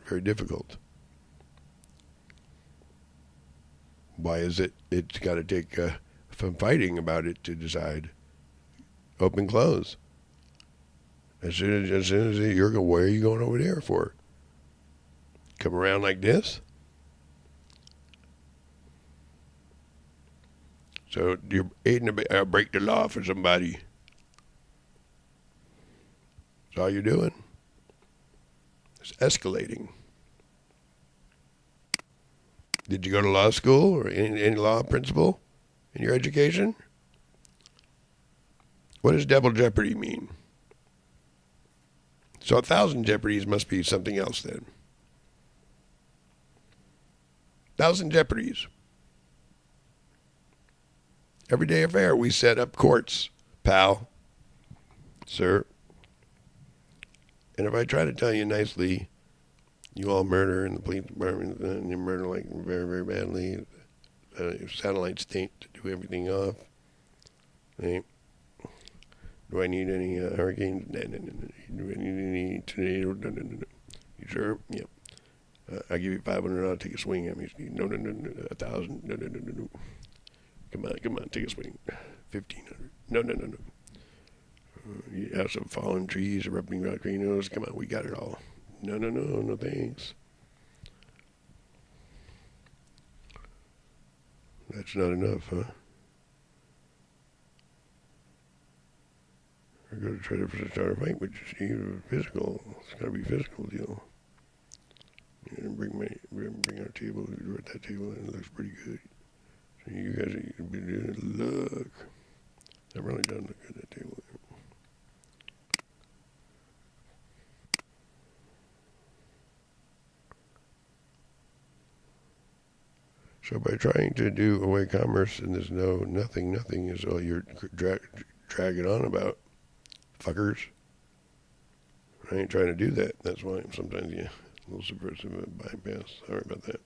very difficult. Why is it? It's got to take some fighting about it to decide. Open, close. As soon as you're going, where are you going over there for? Come around like this? So you're aiding to break the law for somebody. That's all you're doing. It's escalating. Did you go to law school or any law principal in your education? What does double jeopardy mean? So 1,000 jeopardies must be something else then. 1,000 jeopardies. Everyday affair. We set up courts, pal, sir. And if I try to tell you nicely, you all murder in the police department, and you murder like very, very badly. Satellite state to do everything off. Right? Do I need any hurricanes? No. Do I need any tornadoes? No. You sure? Yep. I give you $500. I'll take a swing at me. No. 1,000. No. Come on, take a swing. 1,500. No. You have some fallen trees, erupting volcanoes. Come on, we got it all. No thanks. That's not enough, huh? We're going to try to start a fight, but you physical. It's got to be a physical deal. Bring our table. We're at that table, and it looks pretty good. So you guys look. That really doesn't look good at that table. So by trying to do away commerce and there's nothing is all you're dragging on about, fuckers. I ain't trying to do that. That's why sometimes a little subversive bypass. Sorry about that.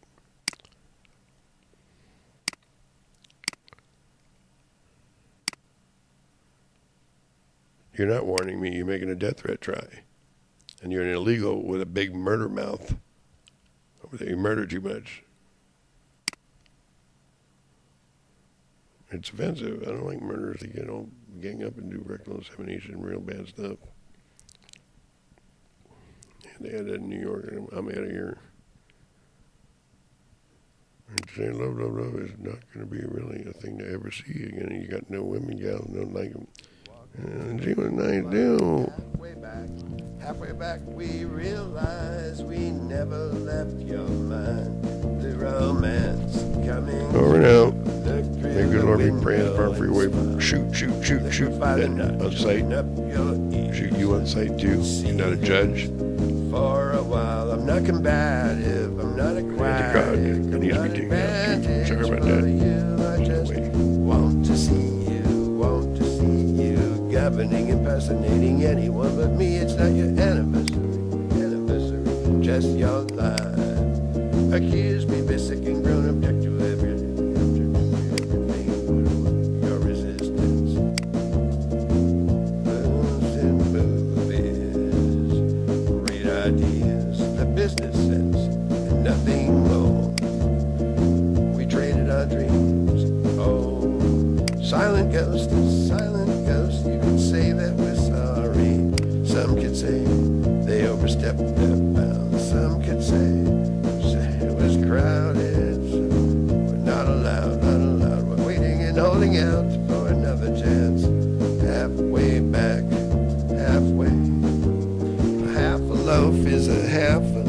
You're not warning me. You're making a death threat try. And you're an illegal with a big murder mouth. You murder too much. It's offensive. I don't like murderers that get all gang up and do rectal insemination, real bad stuff. And they had that in New York, and I'm out of here. And saying love, love, love is not going to be really a thing to ever see again. And you got no women, gals, don't like them. And see what I do. Halfway back, we realized we never left your mind. The romance coming. Over now. May good Lord be praised, far free away from shoot. Then on sight. Shoot you on sight too. You're not a judge. For a while, I'm not combative. I'm not a quiet. God, that needs to be taken out too. Sorry about that. I just want to see you. Governing, impersonating anyone but me. It's not your anniversary, just your lie. Accuse me, be sick and grown, object to everything, your resistance. Booze in movies, great ideas, the business sense, and nothing more. We traded our dreams. Oh, silent ghost, you can say that we're sorry. Some could say they overstepped their bounds. Some could say it was crowded. So we're not allowed. We're waiting and holding out for another chance. Halfway back, halfway. Half a loaf is a half a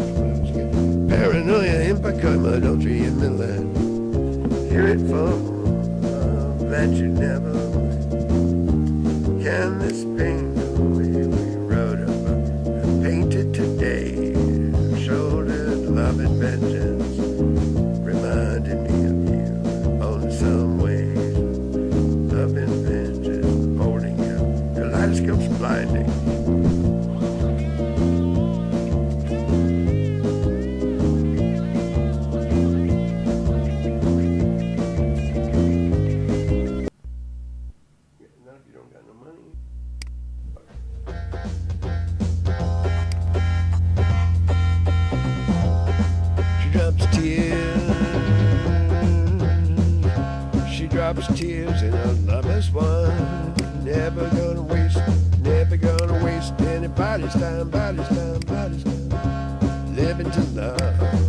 paranoia, impacoma, adultery, and Milan. Hear it from that you never. Can this pain away? We wrote a book and painted today. Shouldered love and vengeance, reminded me of you. On some ways, love and vengeance, holding you. Kaleidoscope's blinding. Tears in a lover's wine. Never gonna waste anybody's time. Living to love.